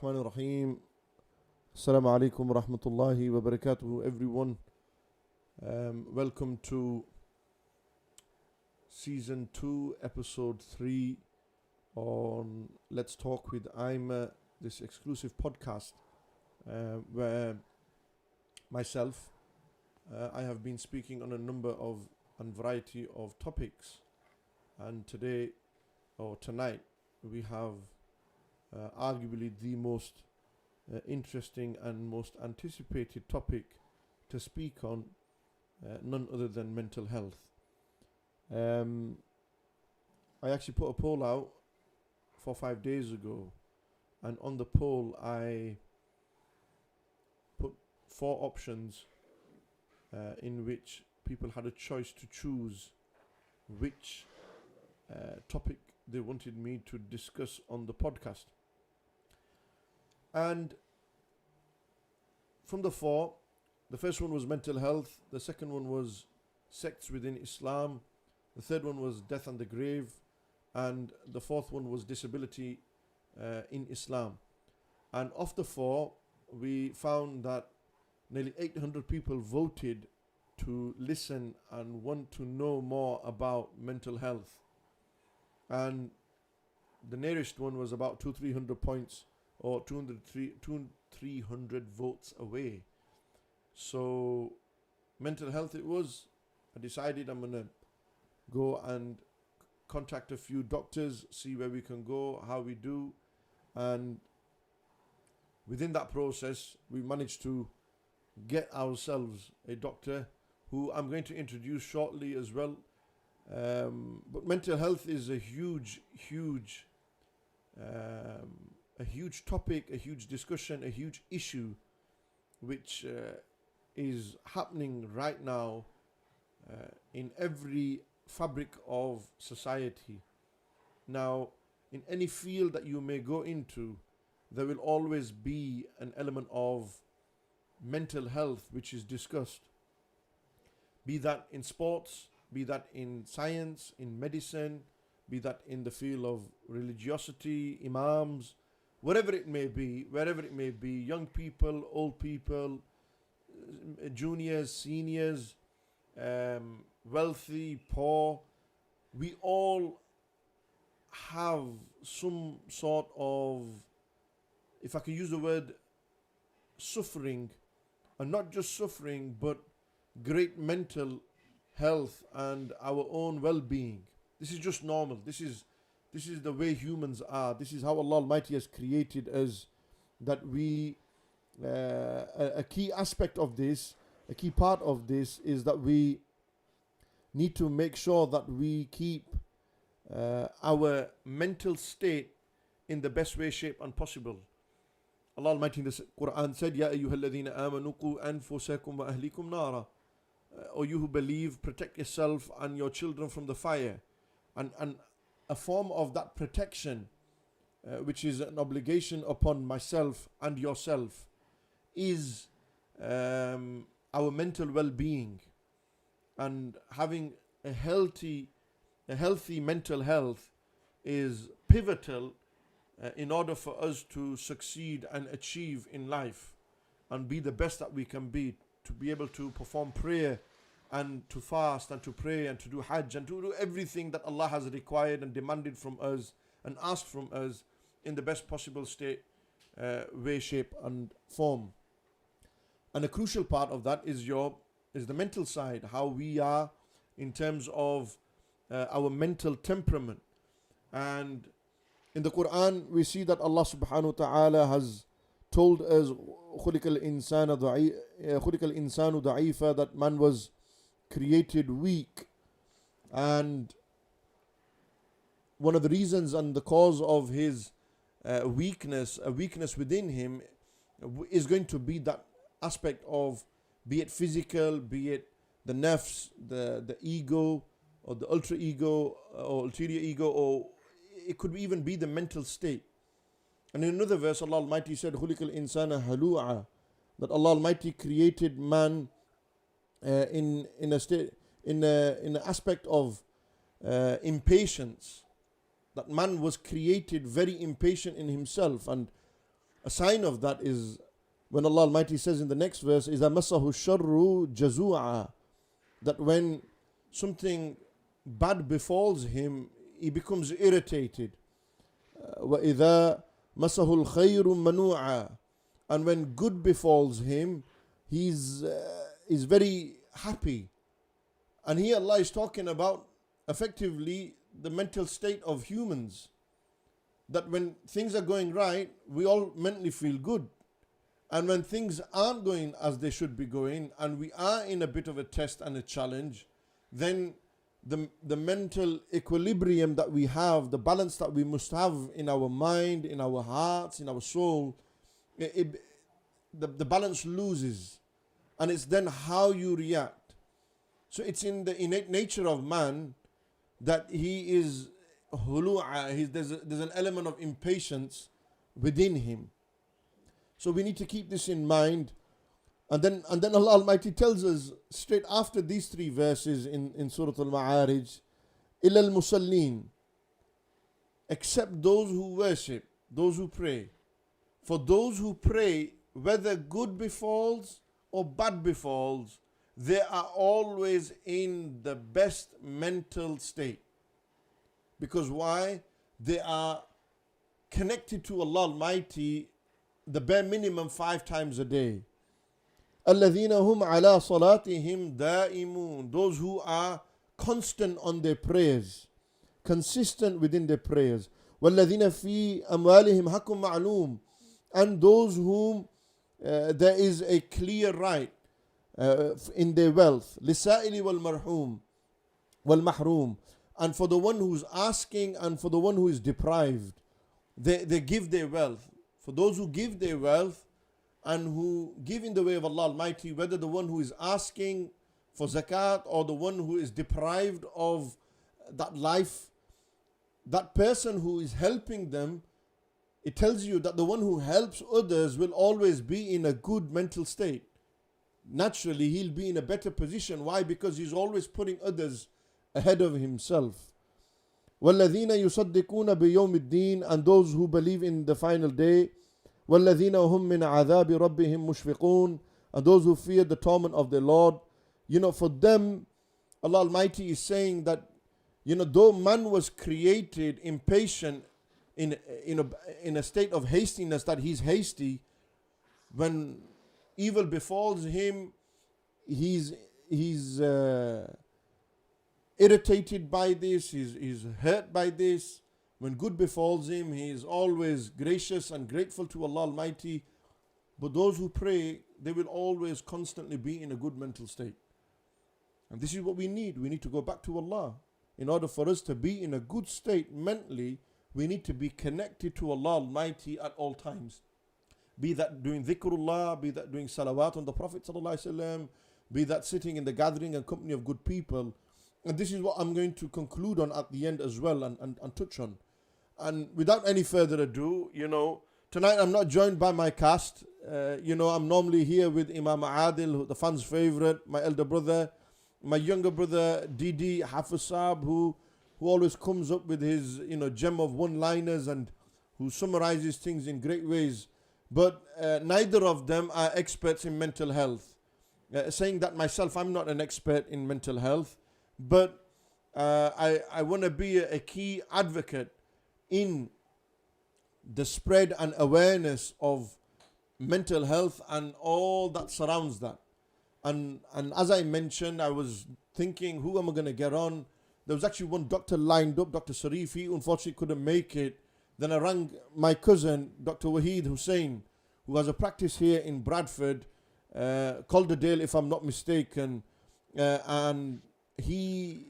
الرحمن الرحيم. Assalamu alaikum wa rahmatullahi wa barakatuhu, everyone. Welcome to Season 2, Episode 3 on Let's Talk with IMAH, this exclusive podcast where myself, I have been speaking on a number of and variety of topics, and today or tonight we have arguably the most interesting and most anticipated topic to speak on, none other than mental health. I actually put a poll out 4 or 5 days ago, and on the poll I put 4 options in which people had a choice to choose which topic they wanted me to discuss on the podcast. And from the 4, the first one was mental health, the second one was sects within Islam, the third one was death and the grave, and the fourth one was disability in Islam. And of the 4, we found that nearly 800 people voted to listen and want to know more about mental health. And the nearest one was about 200-300 points or 200-300 votes away. So mental health it was. I decided I'm gonna go and contact a few doctors, see where we can go, how we do, and within that process we managed to get ourselves a doctor who I'm going to introduce shortly as well. But mental health is a huge topic, a huge discussion, a huge issue which is happening right now in every fabric of society. Now, in any field that you may go into, there will always be an element of mental health which is discussed, be that in sports, be that in science, in medicine, be that in the field of religiosity, imams, wherever it may be, young people, old people, juniors, seniors, wealthy, poor, we all have some sort of, if I can use the word, suffering, and not just suffering, but great mental health and our own well-being. This is just normal. This is the way humans are. This is how Allah Almighty has created us, that we a key aspect of this, a key part of this is that we need to make sure that we keep our mental state in the best way, shape and possible. Allah Almighty in the Quran said, Ya ayyuhalladhina amanu qu anfusakum wa ahlikum nara. O you who believe, protect yourself and your children from the fire. And a form of that protection, which is an obligation upon myself and yourself, is our mental well-being. And having a healthy mental health is pivotal in order for us to succeed and achieve in life and be the best that we can be, to be able to perform prayer and to fast and to pray and to do hajj and to do everything that Allah has required and demanded from us and asked from us in the best possible state, way, shape and form. And a crucial part of that is the mental side, how we are in terms of our mental temperament. And in the Quran we see that Allah subhanahu wa ta'ala has told us خُلِقَ الْإِنسَانُ ضَعِيفًا, that man was created weak. And one of the reasons and the cause of his weakness, a weakness within him, is going to be that aspect of, be it physical, be it the nafs, the ego, or the ultra ego, or ulterior ego, or it could even be the mental state. And in another verse, Allah Almighty said, خُلِقَ الْإِنسَانَ هَلُوعًا, that Allah Almighty created man in an aspect of impatience, that man was created very impatient in himself. And A sign of that is when Allah Almighty says in the next verse, إِذَا مَسَّهُ الشَّرُّ جَزُوعًا, that when something bad befalls him, he becomes irritated. وَإِذَا مَسَّهُ الْخَيْرُ مَنُوعًا, and when good befalls him, he's very happy. And here Allah is talking about effectively the mental state of humans. That when things are going right, we all mentally feel good. And when things aren't going as they should be going, and we are in a bit of a test and a challenge, then the mental equilibrium that we have, the balance that we must have in our mind, in our hearts, in our soul, the balance loses. And it's then how you react. So it's in the innate nature of man that he is hulu'a, there's an element of impatience within him. So we need to keep this in mind. And then Allah Almighty tells us straight after these three verses in Surah Al-Ma'arij, إِلَّا الْمُسَلِّينَ, except those who worship, those who pray. For those who pray, whether good befalls or bad befalls, they are always in the best mental state. Because why? They are connected to Allah Almighty the bare minimum 5 times a day. الَّذِينَ هُمْ عَلَى صَلَاتِهِمْ دَائِمُونَ, those who are constant on their prayers, consistent within their prayers. وَالَّذِينَ فِي أَمْوَالِهِمْ حَقٌّ مَعْلُومٌ, and those whom there is a clear right in their wealth. لِسَائِلِ وَالْمَحْرُومِ, and for the one who's asking and for the one who is deprived, they give their wealth. For those who give their wealth and who give in the way of Allah Almighty, whether the one who is asking for zakat or the one who is deprived of that life, that person who is helping them, it tells you that the one who helps others will always be in a good mental state. Naturally, he'll be in a better position. Why? Because he's always putting others ahead of himself. وَالَّذِينَ يُصَدِّقُونَ بِيَوْمِ الدِّينِ, and those who believe in the final day. وَالَّذِينَ هُمْ مِنْ عَذَابِ رَبِّهِمْ مُشْفِقُونَ, and those who fear the torment of their Lord. For them, Allah Almighty is saying that, though man was created impatient in a state of hastiness, that he's hasty, when evil befalls him, he's irritated by this, he's hurt by this. When good befalls him, he is always gracious and grateful to Allah Almighty. But those who pray, they will always constantly be in a good mental state. And this is what we need. We need to go back to Allah. In order for us to be in a good state mentally, we need to be connected to Allah Almighty at all times. Be that doing dhikrullah, be that doing salawat on the Prophet ﷺ, be that sitting in the gathering and company of good people. And this is what I'm going to conclude on at the end as well and touch on. And without any further ado, tonight I'm not joined by my cast. I'm normally here with Imam Adil, the fans' favorite, my elder brother, my younger brother Didi Hafiz Saab, who always comes up with his gem of one-liners and who summarizes things in great ways. But neither of them are experts in mental health. Saying that myself, I'm not an expert in mental health. But I want to be a key advocate in the spread and awareness of mental health and all that surrounds that. And as I mentioned, I was thinking, who am I going to get on? There was actually one doctor lined up, Dr. Sharif. He unfortunately couldn't make it. Then I rang my cousin, Dr. Wahid Hussain, who has a practice here in Bradford, Calderdale, if I'm not mistaken. And he,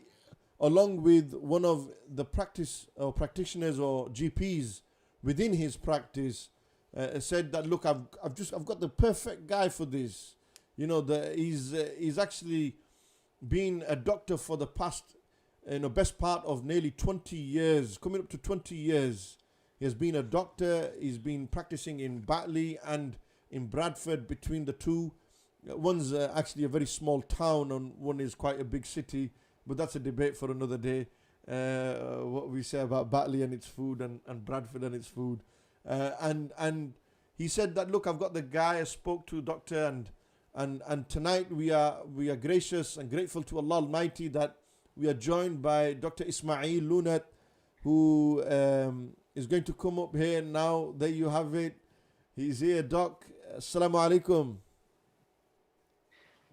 along with one of the practitioners or GPs within his practice, said that, look, I've got the perfect guy for this. He's actually been a doctor for the past, best part of nearly 20 years, coming up to 20 years. He has been a doctor. He's been practicing in Batley and in Bradford. Between the two, one's actually a very small town and one is quite a big city, but that's a debate for another day. What we say about Batley and its food and Bradford and its food. And he said that, look, I've got the guy I spoke to, doctor, and tonight we are gracious and grateful to Allah Almighty that we are joined by Dr. Ismail Lunat, who is going to come up here now. There you have it. He's here, Doc. Assalamu alaikum.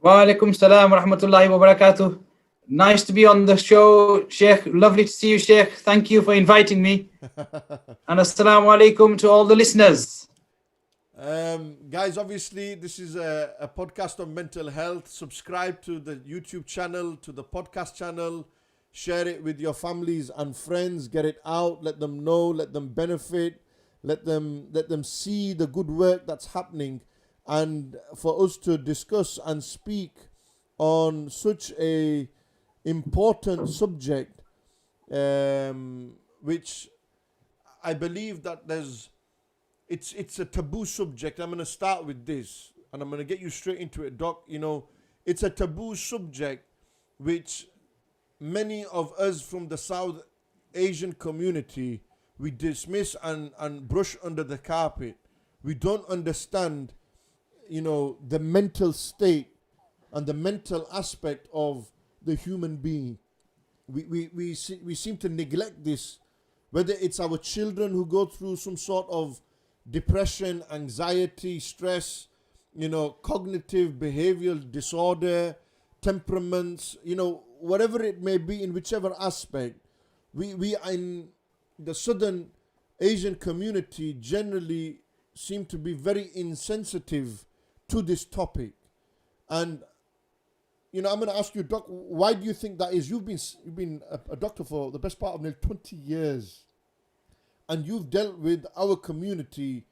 Wa alaikum salam wa rahmatullahi wa barakatuh. Nice to be on the show, Sheikh. Lovely to see you, Sheikh. Thank you for inviting me. And assalamu alaikum to all the listeners. Guys, obviously, this is a podcast on mental health. Subscribe to the YouTube channel, to the podcast channel. Share it with your families and friends. Get it out. Let them know. Let them benefit. Let them see the good work that's happening. And for us to discuss and speak on such a important subject, which I believe that it's a taboo subject. I'm going to start with this, and I'm going to get you straight into it, Doc. You know, it's a taboo subject which many of us from the South Asian community, we dismiss and brush under the carpet. We don't understand, you know, the mental state and the mental aspect of the human being. We seem to neglect this, whether it's our children who go through some sort of depression, anxiety, stress, you know, cognitive behavioral disorder, temperaments, you know, whatever it may be, in whichever aspect. We in the Southern Asian community generally seem to be very insensitive to this topic. And, you know, I'm going to ask you, Doc, why do you think that is? You've been a doctor for the best part of nearly 20 years. And you've dealt with our community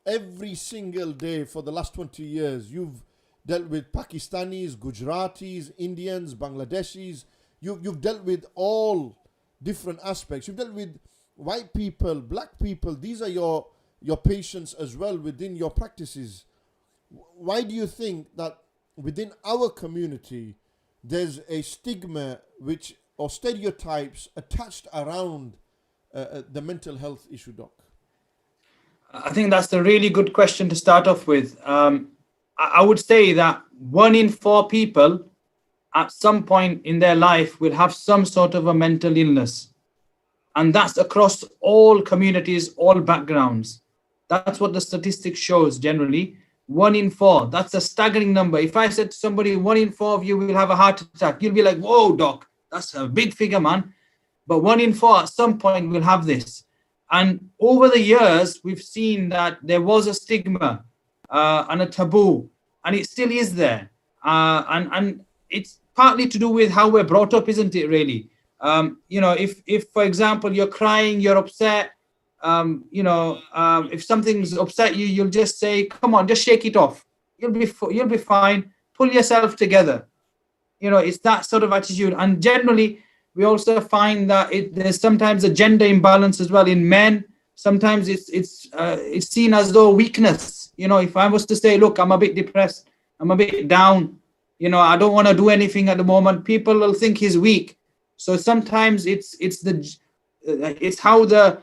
every single day for the last 20 years. You've dealt with Pakistanis, Gujaratis, Indians, Bangladeshis. You've dealt with all different aspects. You've dealt with white people, black people. These are your patients as well within your practices. Why do you think that within our community there's a stigma or stereotypes attached around the mental health issue, Doc? I think that's a really good question to start off with. I would say that 1 in 4 people at some point in their life will have some sort of a mental illness. And that's across all communities, all backgrounds. That's what the statistics shows generally. 1 in 4. That's a staggering number. If I said to somebody, 1 in 4 of you will have a heart attack, you'll be like, whoa, Doc, that's a big figure, man. But 1 in 4 at some point will have this. And over the years, we've seen that there was a stigma and a taboo, and it still is there. And it's partly to do with how we're brought up, isn't it, really? You know, if for example, you're crying, you're upset, you know, if something's upset you, you'll just say, come on, just shake it off. You'll be fine. Pull yourself together. You know, it's that sort of attitude. And generally, we also find that there's sometimes a gender imbalance as well in men. Sometimes it's seen as though weakness. You know, if I was to say, look, I'm a bit depressed, I'm a bit down, you know, I don't want to do anything at the moment, people will think he's weak. So sometimes it's how the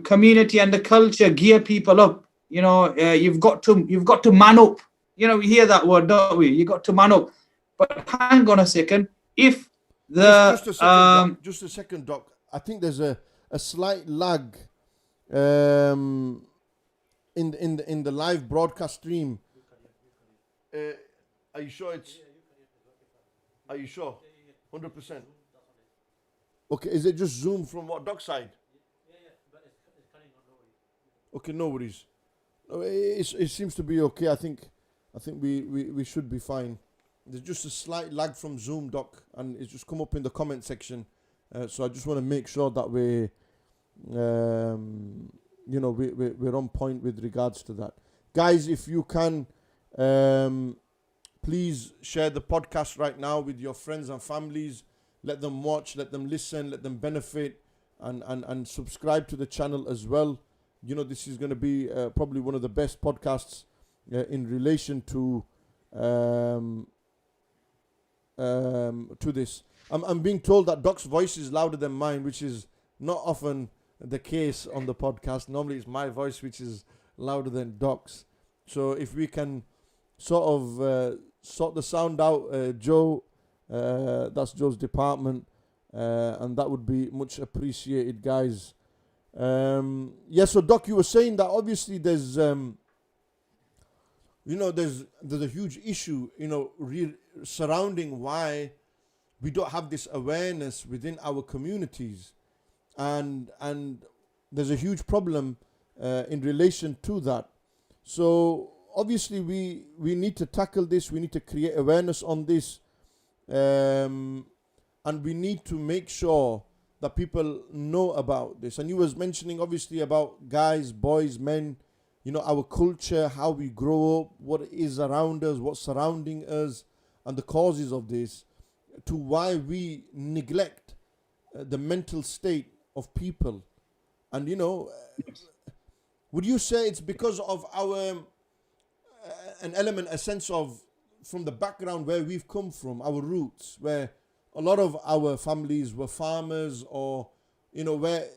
community and the culture gear people up. You know, you've got to man up. You know, we hear that word, don't we? You got to man up. But hang on a second. If just a second, Doc. I think there's a slight lag in the live broadcast stream. Are you sure it's? Are you sure? 100%. Okay, is it just Zoom from what, Doc side? Yeah, but it's cutting on, no worries. Okay, no worries. No, it seems to be okay. I think we should be fine. There's just a slight lag from Zoom, Doc, and it's just come up in the comment section. So I just want to make sure that we're on point with regards to that. Guys, if you can, please share the podcast right now with your friends and families. Let them watch, let them listen, let them benefit, and subscribe to the channel as well. You know, this is going to be probably one of the best podcasts in relation to this. I'm being told that Doc's voice is louder than mine, which is not often the case on the podcast. Normally it's my voice which is louder than Doc's. So if we can sort of sort the sound out, Joe, that's Joe's department, and that would be much appreciated, guys. Yeah, so Doc, you were saying that obviously there's there's a huge issue, surrounding why we don't have this awareness within our communities, and there's a huge problem in relation to that. So obviously we need to tackle this. We need to create awareness on this, and we need to make sure that people know about this. And you was mentioning obviously about guys, boys, men, our culture, how we grow up, what is around us, what's surrounding us, and the causes of this, to why we neglect the mental state of people. And would you say it's because of our a sense of, from the background where we've come from, our roots, where a lot of our families were farmers, or where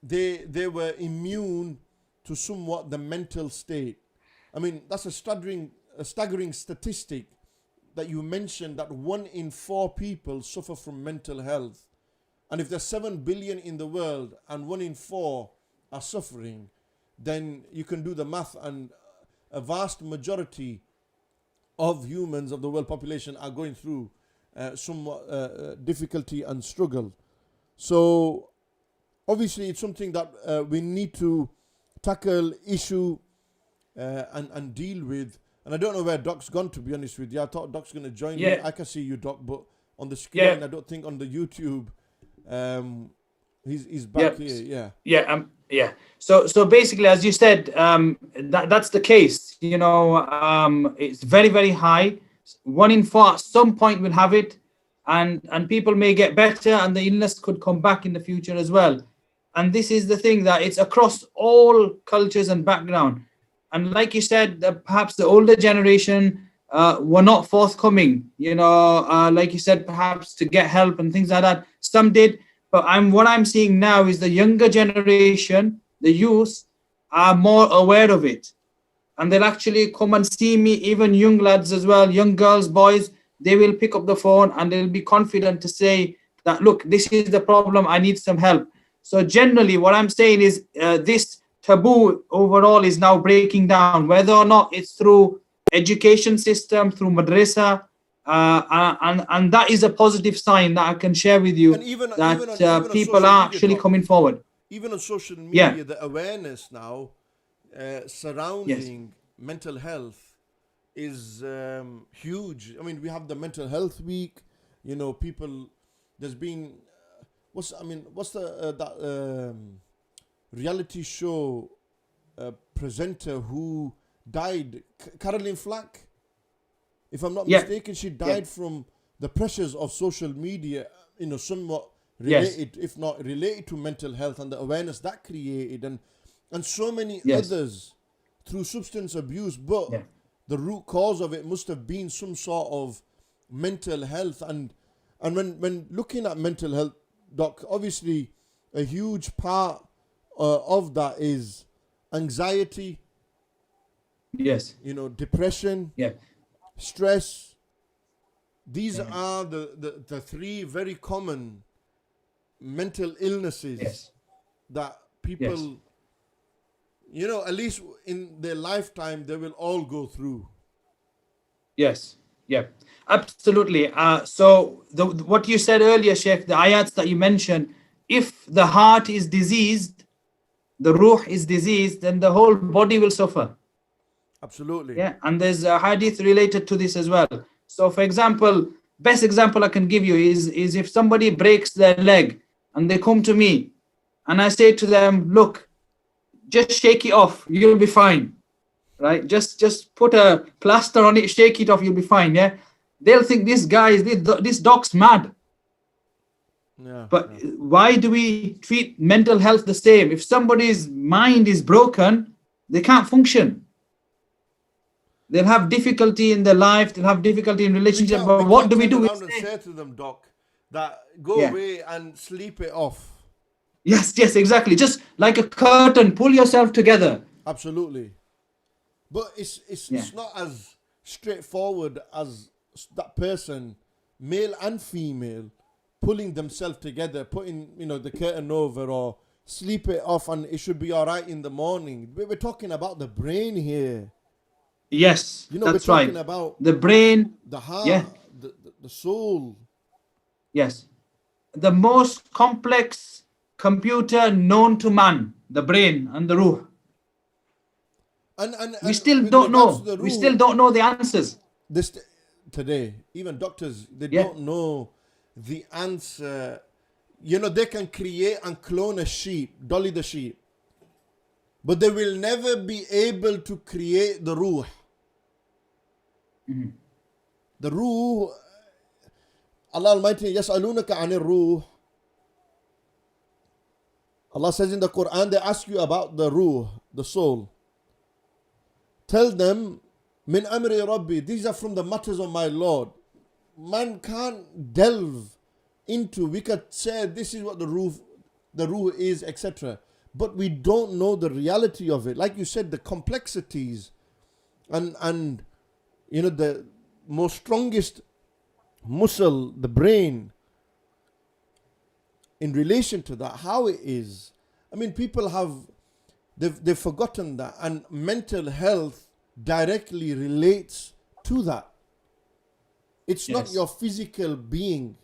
they were immune to somewhat the mental state? I mean, that's a staggering statistic that you mentioned, that 1 in 4 people suffer from mental health. And if there's 7 billion in the world and 1 in 4 are suffering, then you can do the math, and a vast majority of humans, of the world population, are going through somewhat difficulty and struggle. So obviously it's something that we need to tackle, issue, and deal with. And I don't know where Doc's gone, to be honest with you. I thought Doc's going to join me. I can see you, Doc, but on the screen, I don't think on the YouTube, he's back here. Yeah. So basically, as you said, that's the case. It's very, very high. 1 in 4 at some point will have it, and people may get better, and the illness could come back in the future as well. And this is the thing, that it's across all cultures and background. And like you said, perhaps the older generation were not forthcoming, like you said, perhaps to get help and things like that. Some did, but what I'm seeing now is the younger generation, the youth, are more aware of it. And they'll actually come and see me, even young lads as well, young girls, boys. They will pick up the phone and they'll be confident to say that, look, this is the problem, I need some help. So generally what I'm saying is this taboo overall is now breaking down, whether or not it's through education system, through madrasa, and that is a positive sign that I can share with you, that people are actually coming forward. Even on social media, the awareness now surrounding mental health is huge. I mean, we have the mental health week. People. There's been what's the reality show presenter who died? Carolyn Flack, if I'm not mistaken, she died from the pressures of social media. Somewhat related, if not related, to mental health and the awareness that created, and so many others through substance abuse. But the root cause of it must have been some sort of mental health. And when looking at mental health, Doc, obviously a huge part of that is anxiety. Depression. Stress. These are the 3 very common mental illnesses that people, at least in their lifetime, they will all go through. Absolutely. So what you said earlier, Sheikh, the ayats that you mentioned, if the heart is diseased, the ruh is diseased, then the whole body will suffer. Absolutely. And there's a hadith related to this as well. So for example, best example I can give you is if somebody breaks their leg and they come to me and I say to them, look, just shake it off, you'll be fine. Right? Just put a plaster on it, shake it off, you'll be fine. They'll think this doc's mad. But why do we treat mental health the same? If somebody's mind is broken, they can't function. They'll have difficulty in their life, they'll have difficulty in relationship. But what do we do? We say to them, Doc, that go away and sleep it off. Yes, exactly. Just like a curtain, pull yourself together. Absolutely. But it's not as straightforward as that person, male and female, pulling themselves together, putting, the curtain over or sleep it off and it should be all right in the morning. We're talking about the brain here. Yes, We're that's talking right. about The brain, the heart, yeah, the soul. yes. The most complex computer known to man, the brain and the ruh. And We still with don't regards to know. the We still ruh, don't know the answers. today, even doctors, they Yeah. don't know the answer. They can create and clone a sheep, Dolly the sheep, but they will never be able to create the ruh. Mm-hmm. The ruh, Allah Almighty, يَسْأَلُونَكَ عَنِ الرُّوحِ. Allah says in the Quran, they ask you about the ruh, the soul. Tell them, min amri rabbi, these are from the matters of my Lord. Man can't delve into, we could say this is what the ruh is, etc. But we don't know the reality of it. Like you said, the complexities and the most strongest muscle, the brain, in relation to that, how it is. I mean, people they've forgotten that, and mental health directly relates to that. It's not your physical being,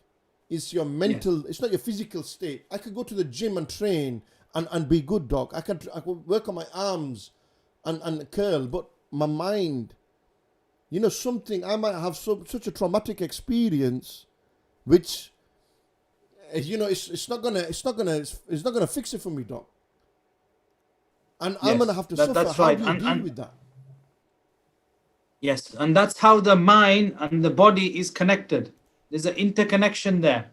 it's your mental, it's not your physical state. I could go to the gym and train and be good, doc. I could work on my arms and curl, but my mind, something, I might have such a traumatic experience, which, it's not gonna fix it for me, doc. And I'm gonna have to suffer. That's How right. do you deal with that? Yes, and that's how the mind and the body is connected. There's an interconnection there,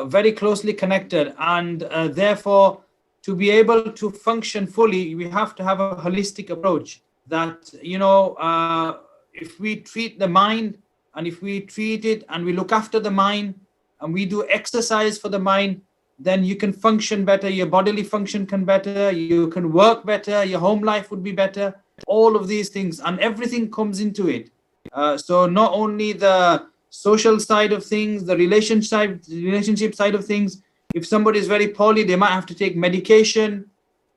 very closely connected, and therefore, to be able to function fully, we have to have a holistic approach. That if we treat the mind, and if we treat it and we look after the mind, and we do exercise for the mind, then you can function better, your bodily function can better, you can work better, your home life would be better, all of these things, and everything comes into it. So not only the social side of things, the relationship side of things, if somebody is very poorly, they might have to take medication.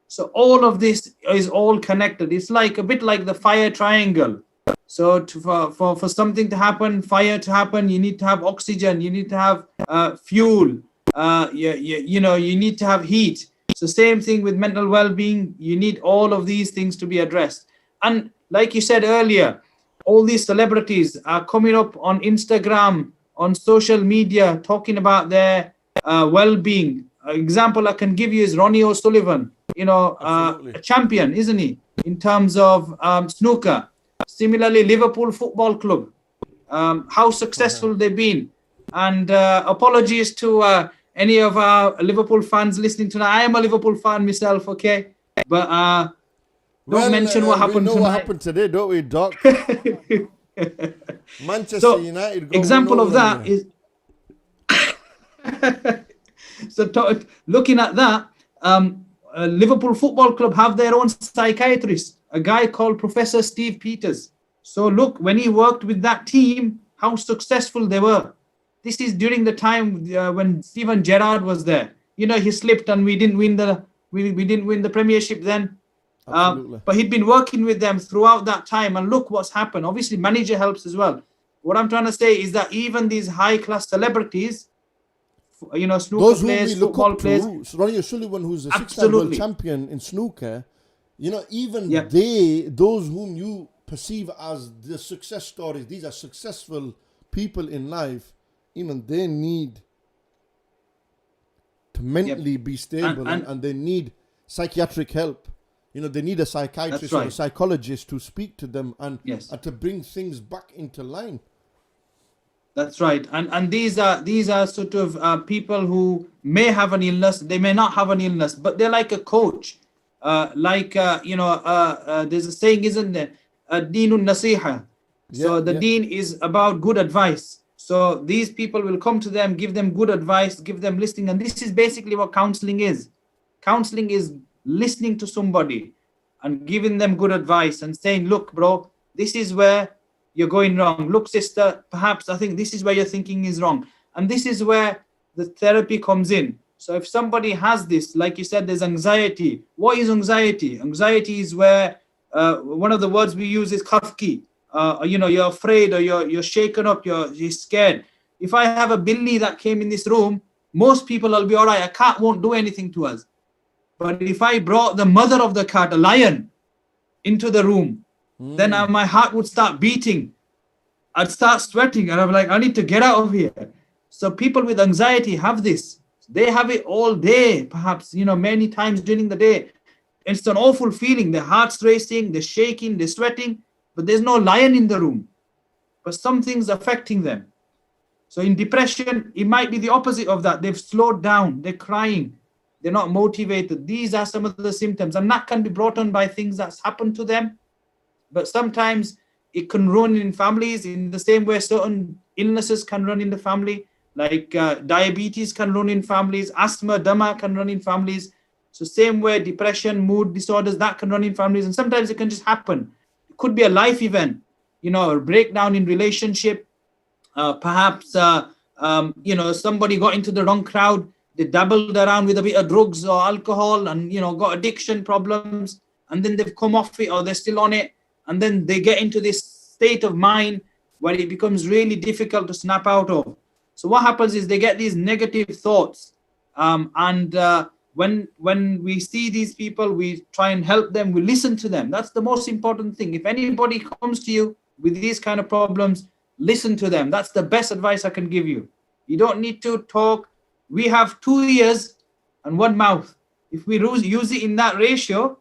So all of this is all connected. It's like a bit like the fire triangle. So for something to happen, fire to happen, you need to have oxygen, you need to have fuel, you need to have heat. So same thing with mental well-being, you need all of these things to be addressed. And like you said earlier, all these celebrities are coming up on Instagram, on social media, talking about their well-being. Example I can give you is Ronnie O'Sullivan, a champion, isn't he, in terms of snooker. Similarly, Liverpool Football Club, how successful they've been. And apologies to any of our Liverpool fans listening tonight. I am a Liverpool fan myself, okay? But don't mention what happened tonight. We know what happened today, don't we, Doc? Manchester United. Example of that is... So looking at that, Liverpool Football Club have their own psychiatrist, a guy called Professor Steve Peters. So look, when he worked with that team, how successful they were. This is during the time when Steven Gerrard was there. He slipped and we didn't win the Premiership then. But he'd been working with them throughout that time, and look what's happened. Obviously, manager helps as well. What I'm trying to say is that even these high-class celebrities, snooker players, football players, Ronnie O'Sullivan, who's a six-time world champion in snooker, even those whom you perceive as the success stories, these are successful people in life, even they need to mentally be stable, and they need psychiatric help. They need a psychiatrist or a psychologist to speak to them and to bring things back into line. That's right. And these are sort of people who may have an illness, they may not have an illness, but they're like a coach. There's a saying, isn't there? Deenun nasiha. So the deen is about good advice. So these people will come to them, give them good advice, give them listening. And this is basically what counseling is. Counseling is listening to somebody, and giving them good advice and saying, look, bro, this is where you're going wrong. Look, sister, perhaps I think this is where your thinking is wrong. And this is where the therapy comes in. So if somebody has this, like you said, there's anxiety. What is anxiety? Anxiety is where one of the words we use is khafki. You're afraid, or you're shaken up, you're scared. If I have a billy that came in this room, most people will be all right. A cat won't do anything to us. But if I brought the mother of the cat, a lion, into the room, then my heart would start beating. I'd start sweating, and I'm like, I need to get out of here. So people with anxiety have this. They have it all day, perhaps, many times during the day. It's an awful feeling. Their heart's racing, they're shaking, they're sweating, but there's no lion in the room. But something's affecting them. So in depression, it might be the opposite of that. They've slowed down, they're crying, they're not motivated. These are some of the symptoms. And that can be brought on by things that's happened to them. But sometimes it can run in families in the same way certain illnesses can run in the family, like diabetes can run in families, asthma, dama can run in families. So same way depression, mood disorders, that can run in families. And sometimes it can just happen. It could be a life event, a breakdown in relationship. Perhaps, somebody got into the wrong crowd. They dabbled around with a bit of drugs or alcohol and, got addiction problems. And then they've come off it, or they're still on it. And then they get into this state of mind where it becomes really difficult to snap out of. So what happens is they get these negative thoughts. When we see these people, we try and help them. We listen to them. That's the most important thing. If anybody comes to you with these kind of problems, listen to them. That's the best advice I can give you. You don't need to talk. We have 2 ears and 1 mouth. If we use it in that ratio,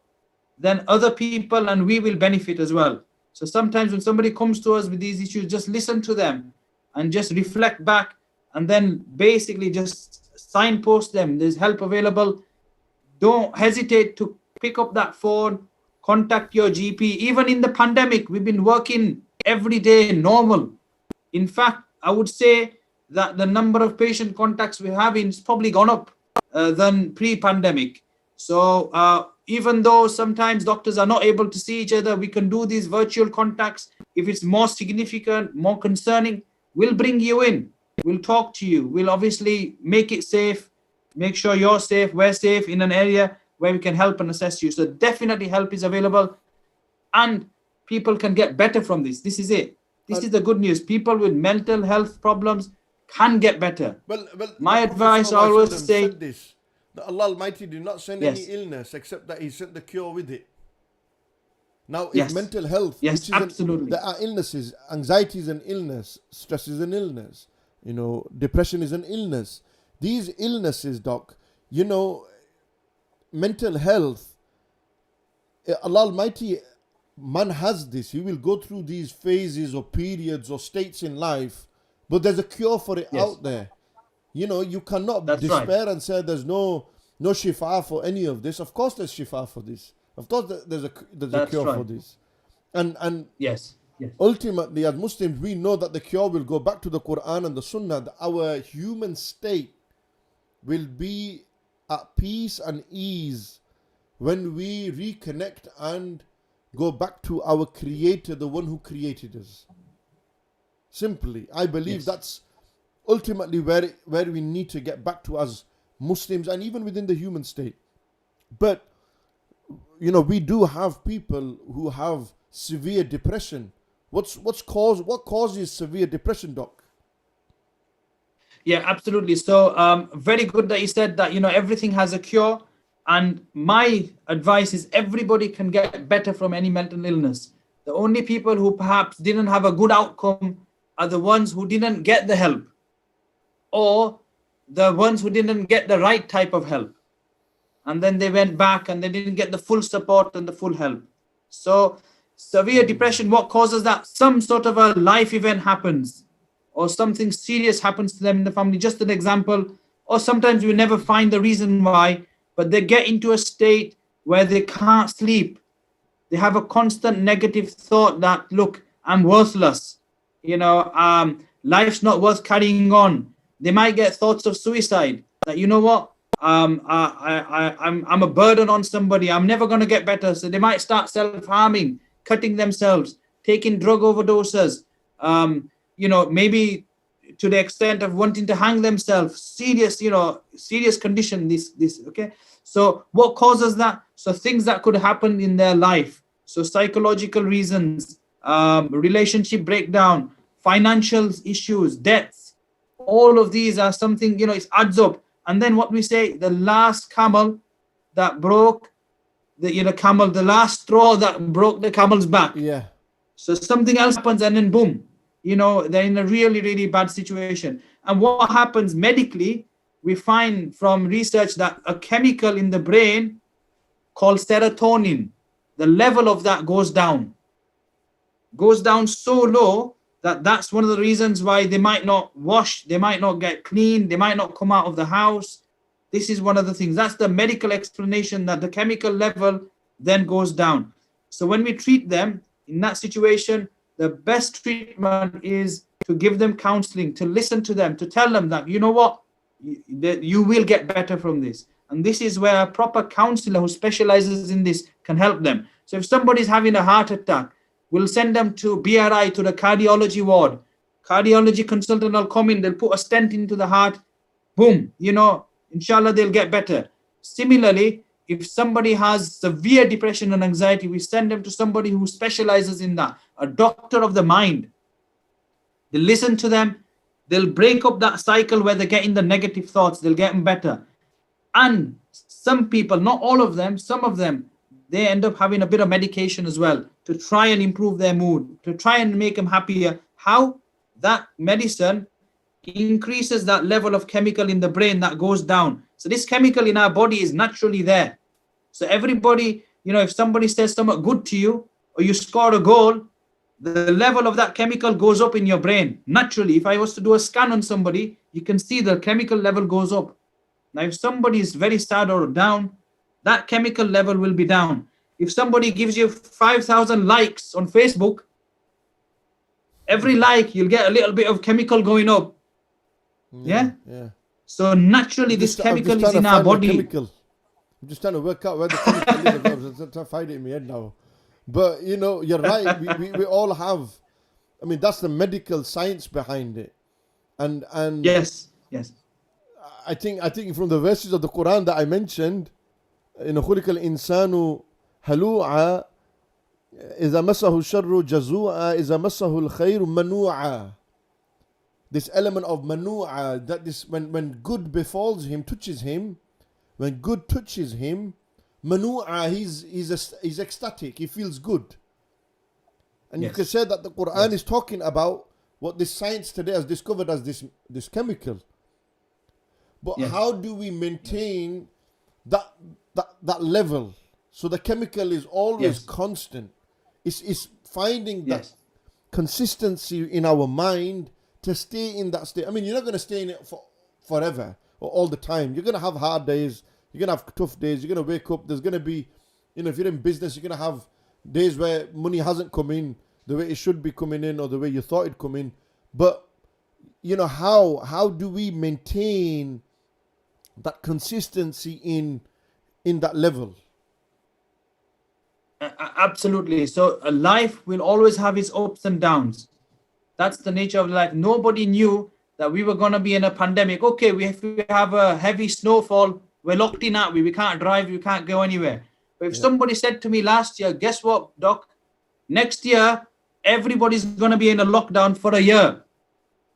then other people and we will benefit as well. So sometimes when somebody comes to us with these issues, just listen to them and just reflect back, and then basically just signpost them. There's help available. Don't hesitate to pick up that phone, contact your GP. Even in the pandemic, we've been working every day normal. In fact, I would say that the number of patient contacts we have is probably gone up than pre-pandemic. So even though sometimes doctors are not able to see each other, we can do these virtual contacts. If it's more significant, more concerning, we'll bring you in. We'll talk to you. We'll obviously make it safe, make sure you're safe, we're safe in an area where we can help and assess you. So definitely help is available, and people can get better from this. This is it. This is the good news. People with mental health problems can get better. Well, my advice, I always say, this, that Allah Almighty did not send any illness except that He sent the cure with it. Now, if mental health, which is absolutely, there are illnesses. Anxiety is an illness. Stress is an illness. Depression is an illness. These illnesses, Doc, mental health, Allah Almighty, man has this. He will go through these phases or periods or states in life, but there's a cure for it out there. You cannot despair and say there's no shifa for any of this. Of course there's shifa for this. Of course there's a cure for this. And yes. Ultimately, as Muslims, we know that the cure will go back to the Quran and the Sunnah. That our human state will be at peace and ease when we reconnect and go back to our Creator, the one who created us. Simply, I believe that's ultimately where we need to get back to as Muslims, and even within the human state. But we do have people who have severe depression. What causes severe depression, Doc? Yeah, absolutely. So very good that you said that everything has a cure. And my advice is everybody can get better from any mental illness. The only people who perhaps didn't have a good outcome are the ones who didn't get the help, or the ones who didn't get the right type of help. And then they went back and they didn't get the full support and the full help. So severe depression, what causes that? Some sort of a life event happens, or something serious happens to them in the family. Just an example. Or sometimes we never find the reason why, but they get into a state where they can't sleep. They have a constant negative thought that, look, I'm worthless. Life's not worth carrying on. They might get thoughts of suicide, that, I'm a burden on somebody, I'm never going to get better. So they might start self-harming, cutting themselves, taking drug overdoses, maybe to the extent of wanting to hang themselves. Serious condition, this okay. So what causes that? So things that could happen in their life, so psychological reasons, relationship breakdown, financial issues, debts, all of these are something, it adds up. And then what we say, the last camel that broke the last straw that broke the camel's back. Yeah. So something else happens, and then boom, they're in a really, really bad situation. And what happens medically, we find from research that a chemical in the brain called serotonin, the level of that goes down so low that that's one of the reasons why they might not wash, they might not get clean, they might not come out of the house. This is one of the things. That's the medical explanation, that the chemical level then goes down. So when we treat them in that situation, the best treatment is to give them counseling, to listen to them, to tell them that, you know what, you will get better from this. And this is where a proper counselor who specializes in this can help them. So if somebody's having a heart attack, we'll send them to BRI, to the cardiology ward. Cardiology consultant will come in, they'll put a stent into the heart, boom, inshallah they'll get better. Similarly, if somebody has severe depression and anxiety, we send them to somebody who specializes in that, a doctor of the mind. They listen to them, they'll break up that cycle where they're getting the negative thoughts, they'll get them better. And some people, not all of them, some of them, they end up having a bit of medication as well to try and improve their mood, to try and make them happier. How? That medicine increases that level of chemical in the brain that goes down. So this chemical in our body is naturally there. So everybody, if somebody says something good to you or you score a goal, the level of that chemical goes up in your brain. Naturally, if I was to do a scan on somebody, you can see the chemical level goes up. Now, if somebody is very sad or down, that chemical level will be down. If somebody gives you 5,000 likes on Facebook, every like, you'll get a little bit of chemical going up. Yeah. So naturally, this chemical is in our body. I'm just trying to work out where the chemical is. I'm trying to find it in my head now. But you're right. We all have. I mean, that's the medical science behind it. And yes. I think from the verses of the Quran that I mentioned, خُلِقَ الْإِنسَانُ هَلُوعًا إِذَا مَسَّهُ الشَّرُّ جَزُوعًا إِذَا مَسَّهُ الْخَيْرُ مَنُوعًا. This element of manu'a, that this when good befalls him, touches him, when good touches him, manu'a, he's ecstatic, he feels good. And you can say that the Quran is talking about what this science today has discovered as this chemical. But how do we maintain that level? So the chemical is always constant. It's finding that consistency in our mind to stay in that state. I mean, you're not going to stay in it forever or all the time. You're going to have hard days. You're going to have tough days. You're going to wake up. There's going to be, if you're in business, you're going to have days where money hasn't come in the way it should be coming in or the way you thought it'd come in. But, how do we maintain that consistency in that level? Absolutely. So a life will always have its ups and downs. That's the nature of life. Nobody knew that we were going to be in a pandemic. Okay, we have a heavy snowfall. We're locked in, aren't we? We can't drive. We can't go anywhere. But if somebody said to me last year, guess what, Doc? Next year, everybody's going to be in a lockdown for a year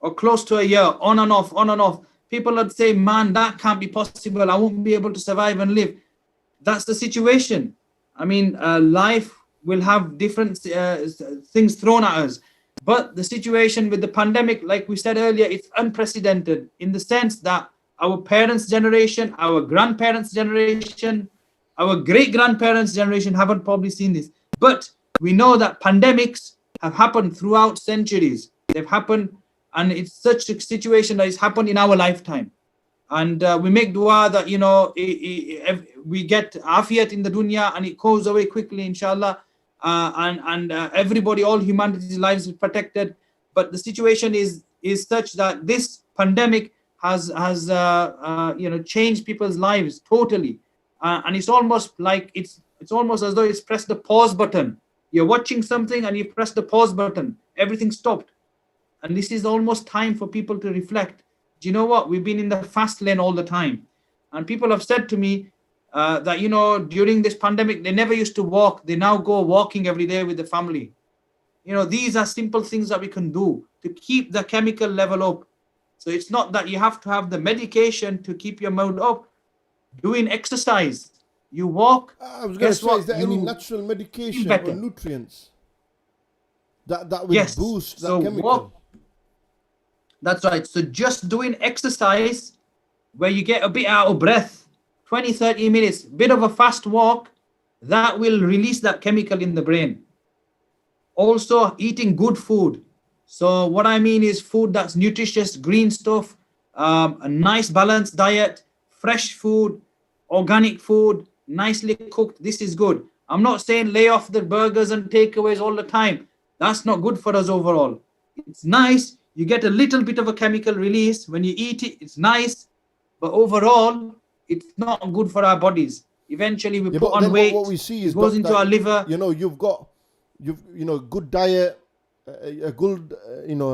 or close to a year, on and off. People would say, man, that can't be possible. I won't be able to survive and live. That's the situation. I mean, life will have different things thrown at us. But the situation with the pandemic, like we said earlier, it's unprecedented in the sense that our parents' generation, our grandparents' generation, our great-grandparents' generation haven't probably seen this. But we know that pandemics have happened throughout centuries. They've happened, and it's such a situation that has happened in our lifetime. And we make dua that, we get afiyat in the dunya and it goes away quickly, inshallah. And everybody, all humanity's lives is protected. But the situation is such that this pandemic has changed people's lives totally. And it's almost like it's almost as though it's pressed the pause button. You're watching something and you press the pause button, everything stopped. And this is almost time for people to reflect. Do you know what? We've been in the fast lane all the time. And people have said to me that, during this pandemic, they never used to walk. They now go walking every day with the family. These are simple things that we can do to keep the chemical level up. So it's not that you have to have the medication to keep your mood up. Doing exercise, you walk. I was going to say, is there any natural medication or nutrients that will boost that chemical? Walk. That's right. So just doing exercise where you get a bit out of breath, 20, 30 minutes, bit of a fast walk, that will release that chemical in the brain. Also, eating good food. So what I mean is food that's nutritious, green stuff, a nice balanced diet, fresh food, organic food, nicely cooked. This is good. I'm not saying lay off the burgers and takeaways all the time. That's not good for us overall. It's nice. You get a little bit of a chemical release when you eat it. It's nice. But overall, it's not good for our bodies. Eventually, we put on weight. What we see is it goes into our liver. You've good diet, a good,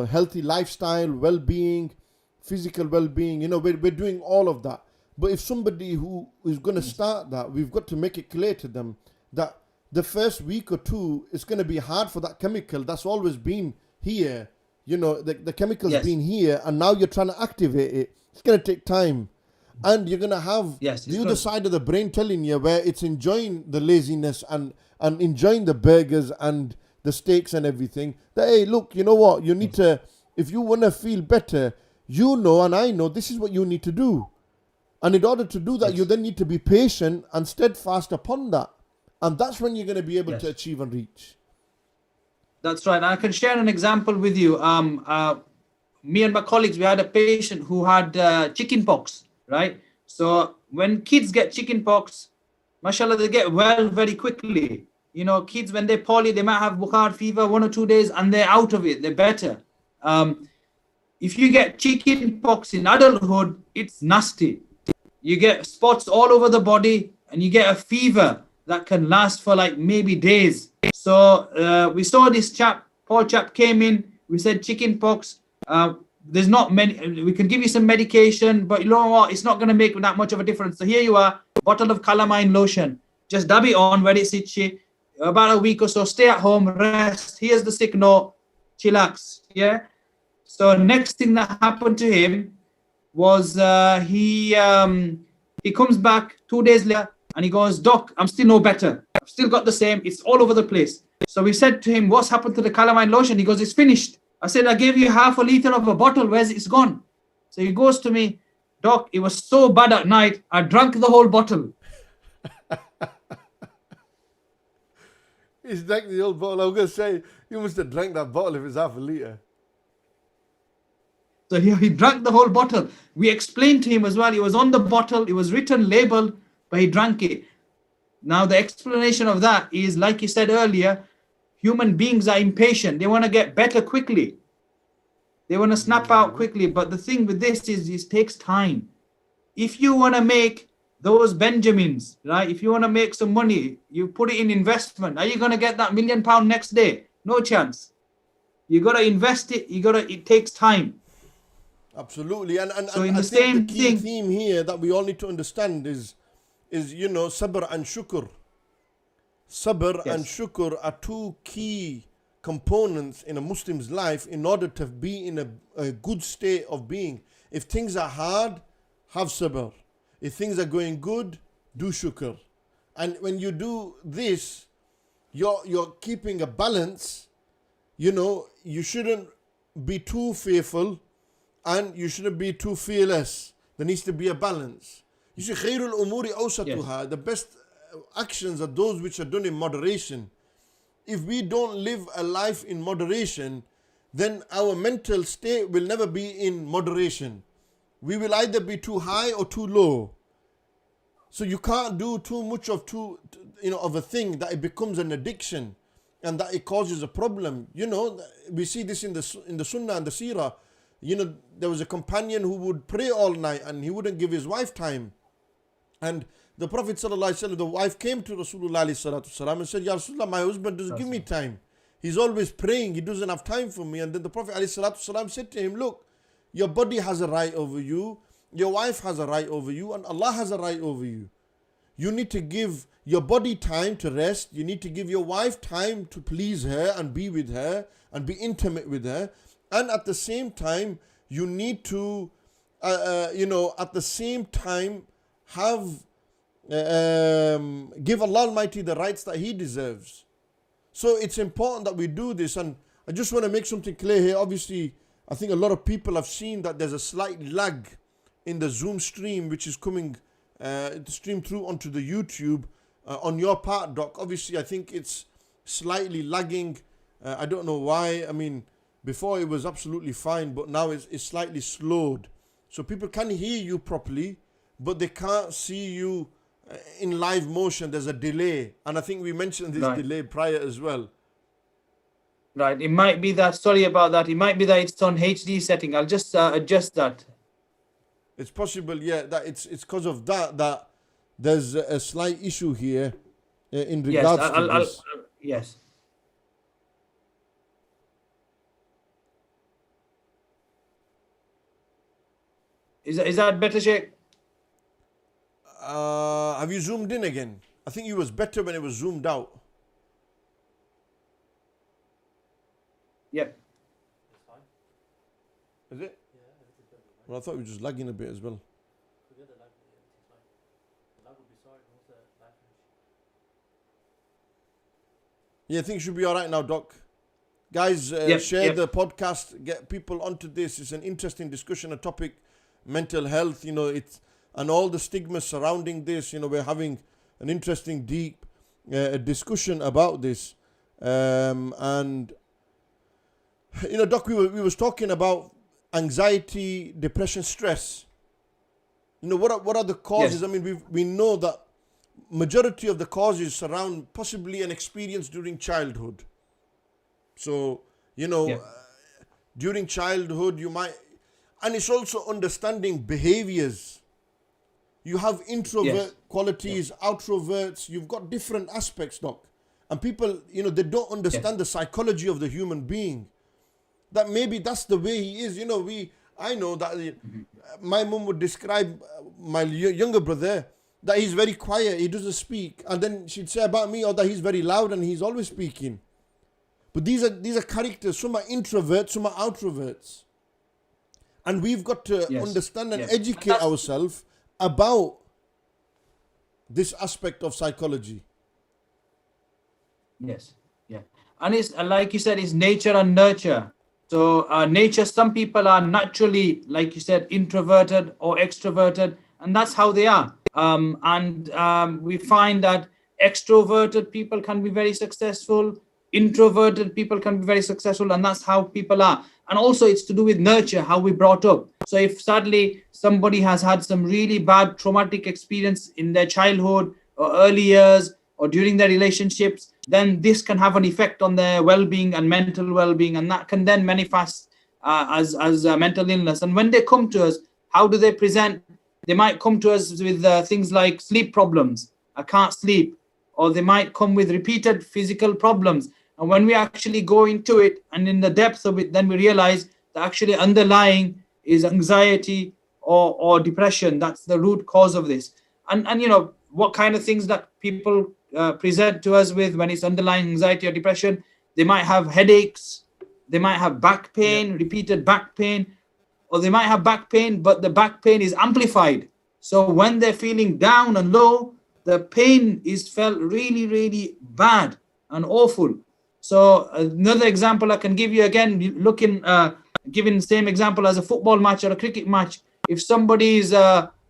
healthy lifestyle, well-being, physical well-being. We're doing all of that. But if somebody who is going to start that, we've got to make it clear to them that the first week or two, it's going to be hard for that chemical that's always been here. The chemical's been here, and now you're trying to activate it. It's going to take time. And you're going to have the other side of the brain telling you where it's enjoying the laziness and enjoying the burgers and the steaks and everything. That, hey, look, you know what? You need to, if you want to feel better, and I know this is what you need to do. And in order to do that, you then need to be patient and steadfast upon that. And that's when you're going to be able to achieve and reach. That's right. I can share an example with you. Me and my colleagues, we had a patient who had chicken pox, right? So when kids get chicken pox, mashallah, they get well very quickly. Kids, when they're poorly, they might have bukhar fever 1 or 2 days and they're out of it. They're better. If you get chicken pox in adulthood, it's nasty. You get spots all over the body and you get a fever that can last for like maybe days. So we saw this poor chap came in, we said chicken pox, there's not many, we can give you some medication, but you know what, it's not going to make that much of a difference. So here you are, bottle of calamine lotion, just dab it on where it's itchy, about a week or so, stay at home, rest, here's the sick note, chillax, yeah? So next thing that happened to him was he comes back 2 days later and he goes, Doc, I'm still no better. I've still got the same. It's all over the place. So we said to him, what's happened to the calamine lotion? He goes, it's finished. I said, I gave you half a liter of a bottle. Where's it's gone? So he goes to me, Doc, it was so bad at night. I drank the whole bottle. He's drank the whole bottle. I was going to say, you must have drank that bottle if it's half a liter. So he drank the whole bottle. We explained to him as well. It was on the bottle. It was written, labeled, but he drank it. Now, the explanation of that is, like you said earlier, human beings are impatient. They want to get better quickly. They want to snap out quickly. But the thing with this is it takes time. If you want to make those Benjamins, right? If you want to make some money, you put it in investment. Are you going to get that £1 million next day? No chance. You got to invest it. It takes time. Absolutely. And so I think the key theme here that we all need to understand is sabr and shukr. Sabr and shukr are two key components in a Muslim's life in order to be in a good state of being. If things are hard, have sabr. If things are going good, do shukr. And when you do this, you're keeping a balance. You shouldn't be too fearful and you shouldn't be too fearless. There needs to be a balance. You see, khairul umuri awsatuha, the best actions are those which are done in moderation. If we don't live a life in moderation, then our mental state will never be in moderation. We will either be too high or too low. So you can't do too much of a thing that it becomes an addiction and that it causes a problem. We see this in the Sunnah and the Seerah. there was a companion who would pray all night and he wouldn't give his wife time. And the Prophet ﷺ, the wife came to Rasulullah ﷺ and said, Ya Rasulullah, my husband doesn't give me time. He's always praying, he doesn't have time for me. And then the Prophet ﷺ said to him, look, your body has a right over you, your wife has a right over you, and Allah has a right over you. You need to give your body time to rest. You need to give your wife time to please her and be with her and be intimate with her. And at the same time, you need to, at the same time, give Allah Almighty the rights that He deserves. So it's important that we do this. And I just want to make something clear here. Obviously, I think a lot of people have seen that there's a slight lag in the Zoom stream, which is coming stream through onto the YouTube on your part, Doc. Obviously, I think it's slightly lagging. I don't know why. I mean, before it was absolutely fine, but now it's slightly slowed. So people can hear you properly, but they can't see you in live motion. There's a delay. And I think we mentioned this delay prior as well. Right. It might be that, sorry about that. It might be that it's on HD setting. I'll just adjust that. It's possible, yeah, that it's because of that there's a slight issue here in regards to this. Yes. Is that better, Sheikh? Have you zoomed in again? I think it was better when it was zoomed out. Yep. Is it? Well, I thought it was just lagging a bit as well. Yeah, I think it should be all right now, Doc. Guys, share the podcast, get people onto this. It's an interesting discussion, a topic, mental health, and all the stigmas surrounding this. We're having an interesting, deep discussion about this. And, Doc, we was talking about anxiety, depression, stress. What are the causes? Yes. I mean, we know that majority of the causes surround possibly an experience during childhood. So, during childhood you might, and it's also understanding behaviors. You have introvert qualities, outroverts, you've got different aspects, Doc. And people, they don't understand the psychology of the human being. That maybe that's the way he is. I know that my mum would describe my younger brother that he's very quiet, he doesn't speak. And then she'd say about me, that he's very loud and he's always speaking. But these are characters. Some are introverts, some are outroverts. And we've got to understand and educate ourselves about this aspect of psychology. Yes, yeah. And it's like you said, it's nature and nurture. So nature, some people are naturally, like you said, introverted or extroverted, and that's how they are. We find that extroverted people can be very successful, introverted people can be very successful, and that's how people are. And also it's to do with nurture, how we brought up. So if sadly somebody has had some really bad traumatic experience in their childhood or early years or during their relationships, then this can have an effect on their well-being and mental well-being, and that can then manifest as mental illness. And when they come to us, how do they present? They might come to us with things like sleep problems. I can't sleep. Or they might come with repeated physical problems. And when we actually go into it and in the depth of it, then we realize that actually underlying is anxiety or depression. That's the root cause of this. And what kind of things that people present to us with when it's underlying anxiety or depression? They might have headaches. They might have back pain, repeated back pain. Or they might have back pain, but the back pain is amplified. So when they're feeling down and low, the pain is felt really, really bad and awful. So another example I can give you again, giving the same example as a football match or a cricket match. If somebody is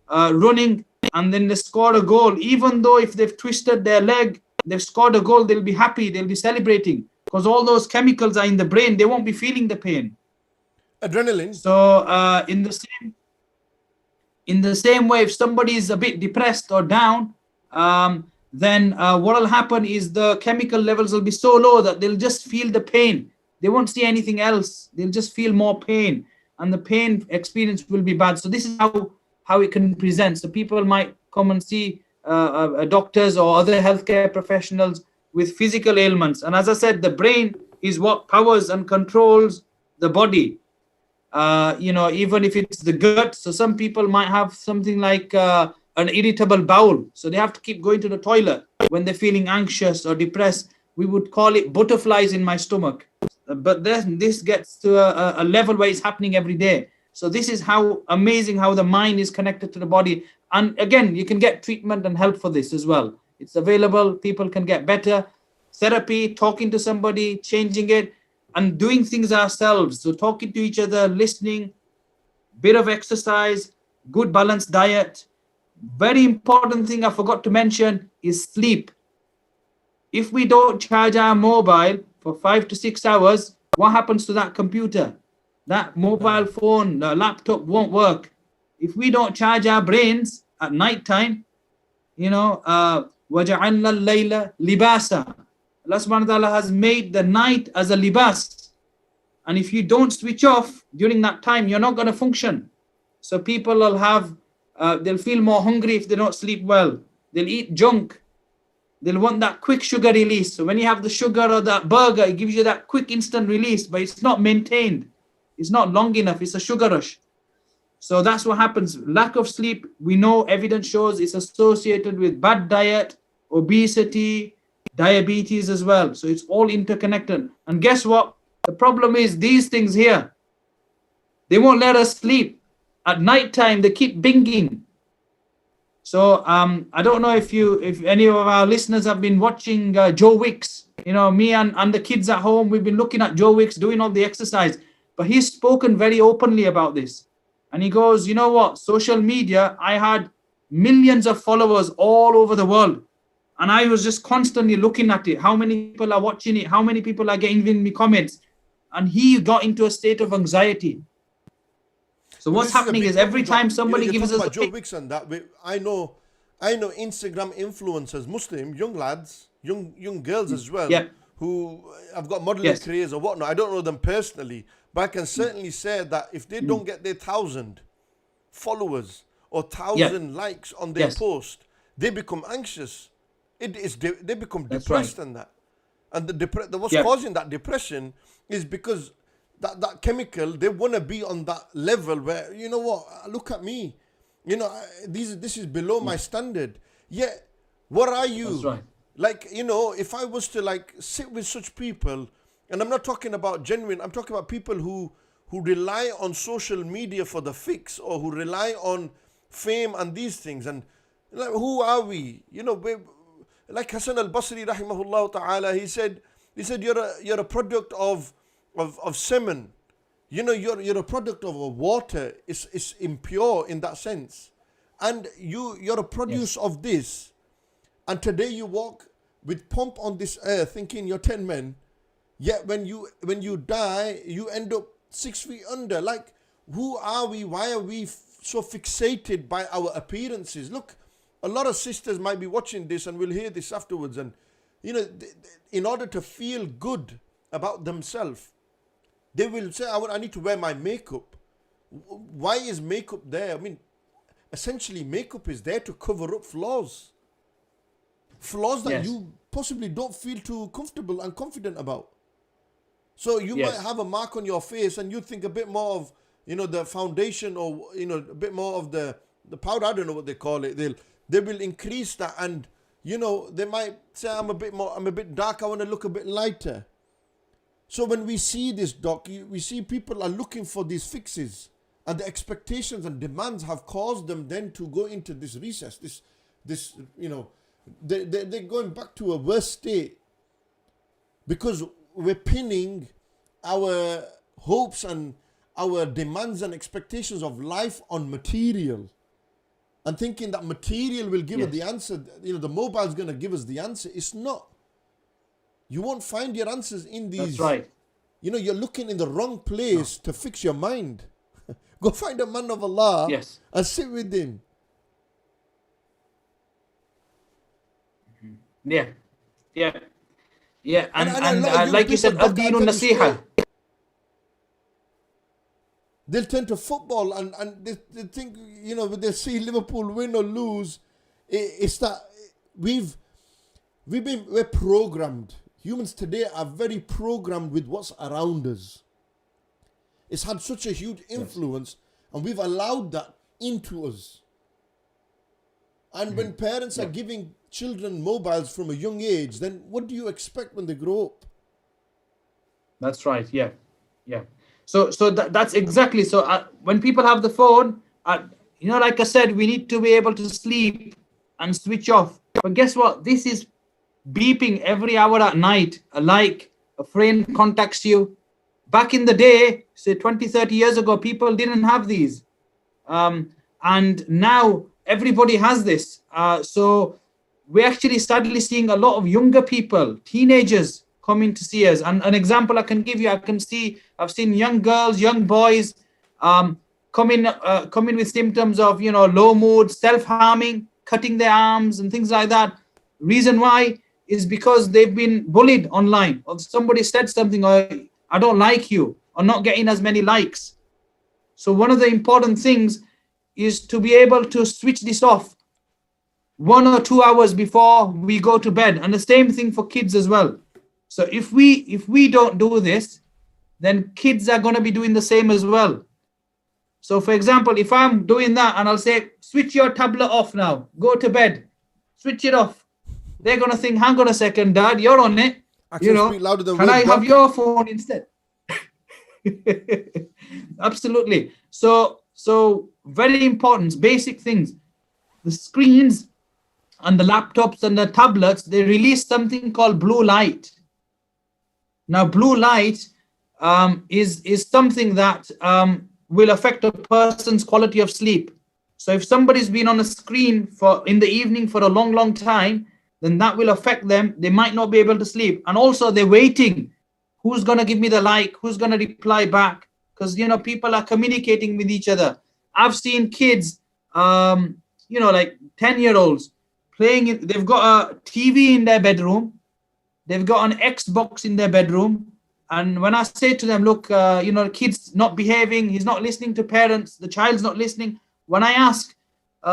running and then they score a goal, even though if they've twisted their leg, they've scored a goal, they'll be happy, they'll be celebrating, because all those chemicals are in the brain, they won't be feeling the pain. Adrenaline. So in the same way, if somebody is a bit depressed or down, then what will happen is the chemical levels will be so low that they'll just feel the pain. They won't see anything else. They'll just feel more pain. and the pain experience will be bad. So this is how it can present. So people might come and see doctors or other healthcare professionals with physical ailments. And as I said, the brain is what powers and controls the body. Even if it's the gut. So some people might have something like an irritable bowel. So they have to keep going to the toilet when they're feeling anxious or depressed. We would call it butterflies in my stomach. But then this gets to a level where it's happening every day. So this is how amazing how the mind is connected to the body. And again, you can get treatment and help for this as well. It's available. People can get better. Therapy, talking to somebody, changing it, and doing things ourselves. So talking to each other, listening, bit of exercise, good balanced diet. Very important thing I forgot to mention is sleep. If we don't charge our mobile for 5 to 6 hours, what happens to that computer? That mobile phone, the laptop won't work. If we don't charge our brains at night time, وَجَعَلْنَا اللَّيْلَ لِبَاسًا. Allah subhanahu wa ta'ala has made the night as a libas. And if you don't switch off during that time, you're not going to function. So people will they'll feel more hungry if they don't sleep well. They'll eat junk. They'll want that quick sugar release. So when you have the sugar or that burger, it gives you that quick instant release, but it's not maintained. It's not long enough. It's a sugar rush. So that's what happens. Lack of sleep, we know evidence shows it's associated with bad diet, obesity, diabetes as well. So it's all interconnected. And guess what? The problem is these things here, they won't let us sleep. At night time, they keep binging. So I don't know if any of our listeners have been watching Joe Wicks. Me and the kids at home, we've been looking at Joe Wicks doing all the exercise. But he's spoken very openly about this. And he goes, you know what? Social media, I had millions of followers all over the world. And I was just constantly looking at it. How many people are watching it? How many people are giving me comments? And he got into a state of anxiety. So what's happening is every time somebody gives us Joe Wicks and that, I know Instagram influencers, Muslim, young lads, young girls as well, who have got modeling careers or whatnot. I don't know them personally, but I can certainly say that if they don't get their 1,000 followers or 1,000 likes on their post, they become anxious. They become depressed and that. And what's causing that depression is because that chemical, they want to be on that level where, you know what, look at me. This is below my standard. Yet, what are you? That's right. Like, if I was to sit with such people, and I'm not talking about genuine, I'm talking about people who rely on social media for the fix, or who rely on fame and these things. And who are we? Like Hassan al-Basri rahimahullah ta'ala, he said you're a product of semen. You're a product of water. It's impure in that sense. And you're a produce of this. And today you walk with pomp on this earth thinking you're 10 men. Yet when you die, you end up 6 feet under. Like, who are we? Why are we so fixated by our appearances? Look, a lot of sisters might be watching this and will hear this afterwards. And, in order to feel good about themselves, they will say, I need to wear my makeup. Why is makeup there? I mean, essentially, makeup is there to cover up flaws. Flaws that you possibly don't feel too comfortable and confident about. So you might have a mark on your face and you think a bit more of, the foundation, or, a bit more of the powder, I don't know what they call it. They will increase that, and, they might say, I'm a bit dark, I want to look a bit lighter. So when we see this, Doc, we see people are looking for these fixes, and the expectations and demands have caused them then to go into this recess, they're going back to a worse state, because we're pinning our hopes and our demands and expectations of life on material, and thinking that material will give us the answer. The mobile is going to give us the answer. It's not. You won't find your answers in these. That's right. You're looking in the wrong place to fix your mind. Go find a man of Allah and sit with him. And like you said, ad-dinu nasiha. they'll turn to football and they think, you know, when they see Liverpool win or lose, it's that we're programmed. Humans today are very programmed with what's around us. It's had such a huge influence, and we've allowed that into us. And when parents are giving children mobiles from a young age, then what do you expect when they grow up? That's right. Yeah. So that's exactly. So when people have the phone, you know, like I said, we need to be able to sleep and switch off. But guess what? This is beeping every hour at night. Like a friend contacts you. Back in the day, say 20, 30 years ago, people didn't have these. And now everybody has this. So we're actually sadly seeing a lot of younger people, teenagers, coming to see us. And an example I can give you, I've seen young girls, young boys come in with symptoms of, you know, low mood, self-harming, cutting their arms and things like that. Reason why is because they've been bullied online, or somebody said something, or I don't like you, or not getting as many likes. So one of the important things is to be able to switch this off 1 or 2 hours before we go to bed. And the same thing for kids as well. So if we don't do this, then kids are going to be doing the same as well. So for example, if I'm doing that and I'll say, switch your tablet off now, go to bed, switch it off. They're going to think, hang on a second, Dad, you're on it. You know, speak louder than can words, I have your phone instead? Absolutely. So very important, basic things. The screens and the laptops and the tablets, they release something called blue light. Now, blue light is something that will affect a person's quality of sleep. So if somebody's been on a screen in the evening for a long time, then that will affect them. They might not be able to sleep. And also they're waiting. Who's going to give me the like? Who's going to reply back? Because, you know, people are communicating with each other. I've seen kids, you know, like 10-year-olds playing. They've got a TV in their bedroom. They've got an Xbox in their bedroom. And when I say to them, look, you know, the kid's not behaving. He's not listening to parents. The child's not listening. When I ask,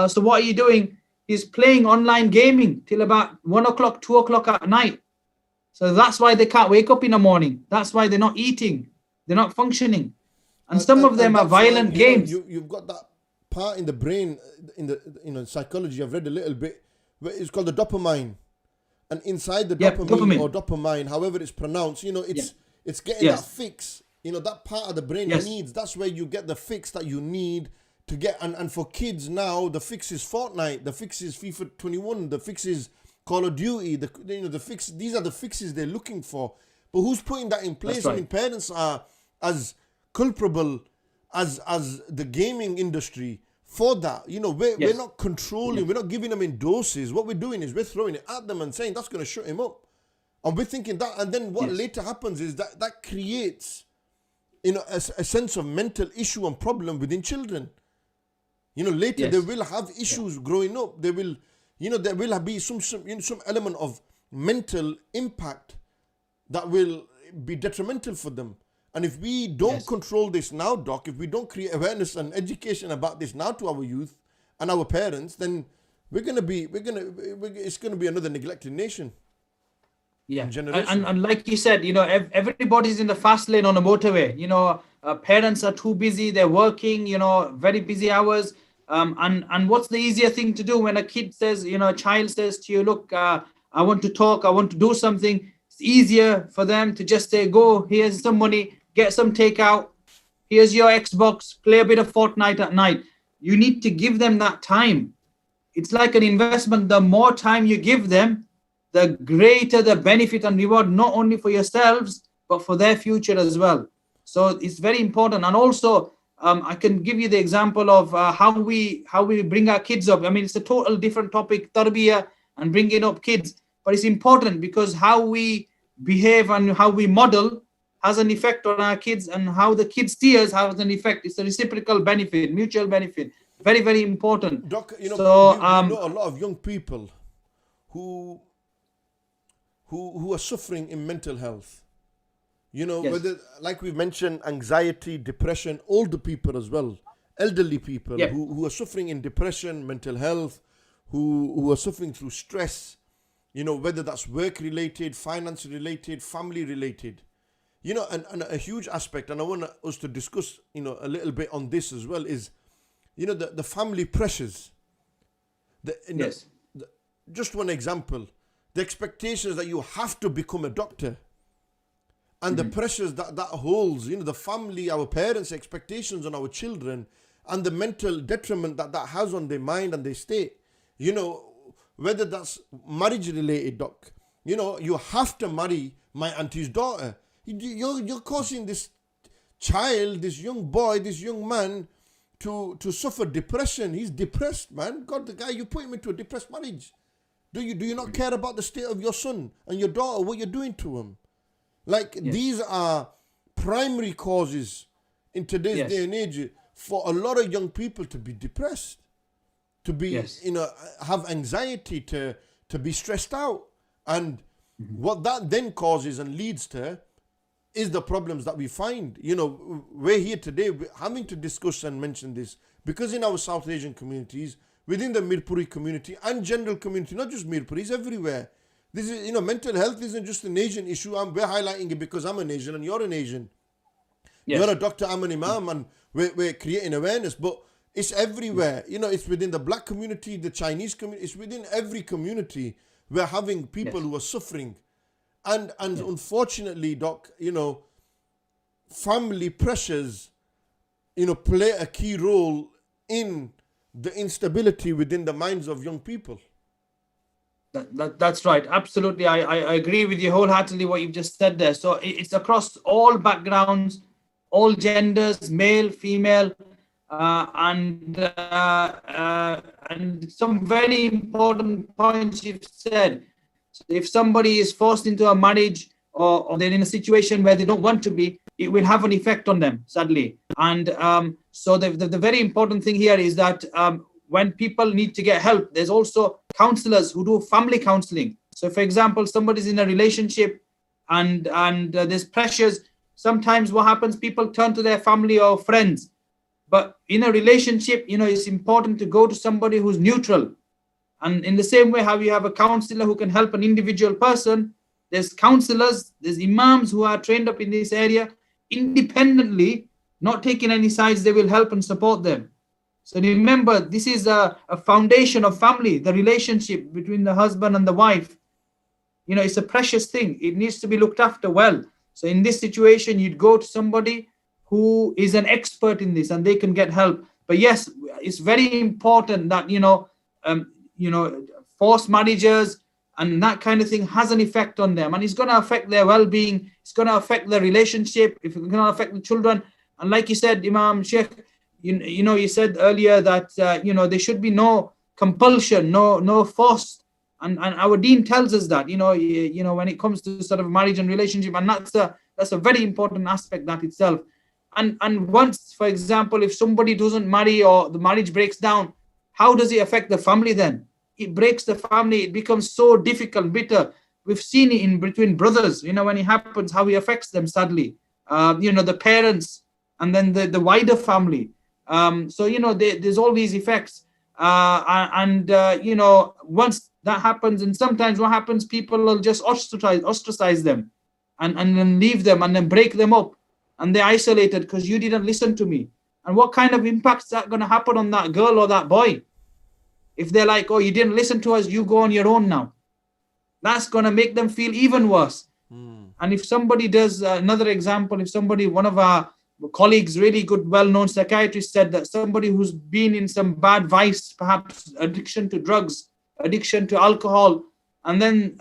so what are you doing? He's playing online gaming till about 1 o'clock, 2 o'clock at night. So that's why they can't wake up in the morning. That's why they're not eating. They're not functioning. And some of them are violent games. You've got that part in the brain, in the psychology, I've read a little bit, where it's called the dopamine. And inside the dopamine, however it's pronounced, you know, it's getting that fix. You know, that part of the brain needs, that's where you get the fix that you need to get. And for kids now, the fix is Fortnite, the fix is FIFA 21, the fix is Call of Duty, the fix. These are the fixes they're looking for. But who's putting that in place? Right. I mean, parents are as culpable as the gaming industry for that. You know, we're not controlling, we're not giving them in doses. What we're doing is we're throwing it at them and saying that's going to shut him up. And we're thinking that, and then what later happens is that creates, you know, a sense of mental issue and problem within children. You know, later they will have issues growing up. They will, you know, there will be some element of mental impact that will be detrimental for them. And if we don't control this now, Doc, if we don't create awareness and education about this now to our youth and our parents, then it's going to be another neglected nation. Yeah, and like you said, you know, everybody's in the fast lane on a motorway. You know, parents are too busy, they're working, you know, very busy hours. And what's the easier thing to do when a kid says, you know, a child says to you, look, I want to talk, I want to do something. It's easier for them to just say, go, here's some money, get some takeout, here's your Xbox, play a bit of Fortnite at night. You need to give them that time. It's like an investment. The more time you give them, the greater the benefit and reward, not only for yourselves, but for their future as well. So it's very important. And also, I can give you the example of how we bring our kids up. I mean, it's a total different topic, tarbiyah and bringing up kids. But it's important because how we behave and how we model has an effect on our kids, and how the kids see us has an effect. It's a reciprocal benefit, mutual benefit. Very, very important. Doc, you know, so, you know a lot of young people who are suffering in mental health. You know, Yes. whether, like we mentioned, anxiety, depression, older people as well, elderly people Yeah. who are suffering in depression, mental health, who are suffering through stress, you know, whether that's work related, finance related, family related. You know, and a huge aspect, and I want us to discuss, you know, a little bit on this as well, is, you know, the family pressures. Yes. Just one example, the expectations that you have to become a doctor, and the pressures that holds, you know, the family, our parents' expectations on our children, and the mental detriment that has on their mind and their state. You know, whether that's marriage related, doc. You know, you have to marry my auntie's daughter. You're causing this child, this young boy, this young man to suffer depression. He's depressed, man. God, the guy, you put him into a depressed marriage. Do you not care about the state of your son and your daughter, what you're doing to him? Like, these are primary causes in today's day and age for a lot of young people to be depressed, to be, you know, have anxiety, to be stressed out. And what that then causes and leads to is the problems that we find. You know, we're here today having to discuss and mention this because in our South Asian communities, within the Mirpuri community and general community, not just Mirpuris, everywhere, this is, you know, mental health isn't just an Asian issue. We're highlighting it because I'm an Asian and you're an Asian. You're a doctor, I'm an Imam, and we're creating awareness, but it's everywhere. You know, it's within the black community, the Chinese community, it's within every community. We're having people who are suffering. And unfortunately, Doc, you know, family pressures, you know, play a key role in the instability within the minds of young people. That's right. Absolutely. I agree with you wholeheartedly what you've just said there. So it's across all backgrounds, all genders, male, female, and some very important points you've said. If somebody is forced into a marriage or they're in a situation where they don't want to be, it will have an effect on them, sadly. And so the very important thing here is that when people need to get help, there's also counselors who do family counseling. So, for example, somebody's in a relationship and there's pressures. Sometimes what happens, people turn to their family or friends. But in a relationship, you know, it's important to go to somebody who's neutral. And in the same way, how you have a counselor who can help an individual person, there's counselors, there's imams who are trained up in this area, independently, not taking any sides, they will help and support them. So remember, this is a foundation of family, the relationship between the husband and the wife. You know, it's a precious thing. It needs to be looked after well. So in this situation, you'd go to somebody who is an expert in this and they can get help. But yes, it's very important that, forced marriages and that kind of thing has an effect on them, and it's going to affect their well-being. It's going to affect the relationship. It's going to affect the children. And like you said, Imam Sheikh, you said earlier that there should be no compulsion, no force, and our Deen tells us that when it comes to sort of marriage and relationship, and that's a very important aspect that itself. And once, for example, if somebody doesn't marry or the marriage breaks down, how does it affect the family then? It breaks the family. It becomes so difficult, bitter. We've seen it in between brothers, when it happens, how it affects them, sadly. The parents and then the wider family. There's all these effects. Once that happens, and sometimes what happens, people will just ostracize them and then leave them and then break them up. And they're isolated because you didn't listen to me. And what kind of impact is that going to happen on that girl or that boy? If they're like, oh, you didn't listen to us, you go on your own now. That's going to make them feel even worse. And if somebody does, another example, one of our colleagues, really good, well-known psychiatrist, said that somebody who's been in some bad vice, perhaps addiction to drugs, addiction to alcohol, and then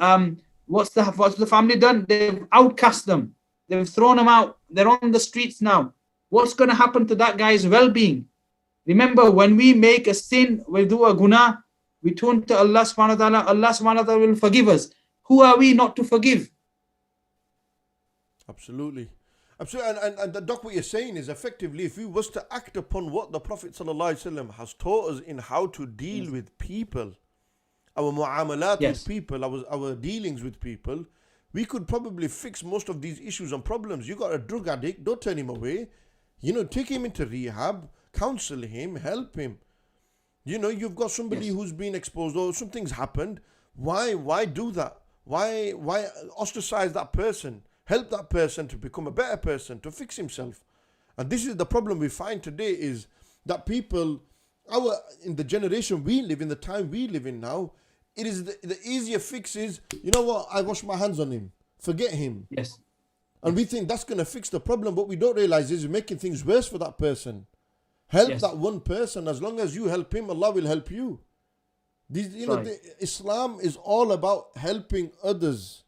what's the family done? They've outcast them. They've thrown them out. They're on the streets now. What's going to happen to that guy's well-being? Remember, when we make a sin, we do a guna, we turn to Allah subhanahu wa ta'ala, Allah subhanahu wa ta'ala will forgive us. Who are we not to forgive? Absolutely. And Doc, what you're saying is effectively, if we was to act upon what the Prophet ﷺ has taught us in how to deal with people, our mu'amalat with people, our dealings with people, we could probably fix most of these issues and problems. You got a drug addict, don't turn him away. Take him into rehab, counsel him, help him. You've got somebody who's been exposed or something's happened. Why do that? Why ostracize that person? Help that person to become a better person, to fix himself. And this is the problem we find today, is that people, in the generation we live in, the time we live in now, it is the easier fix is, you know what, I wash my hands on him, forget him. Yes. And we think that's going to fix the problem. What we don't realize is we're making things worse for that person. Help that one person. As long as you help him, Allah will help you. Islam is all about helping others.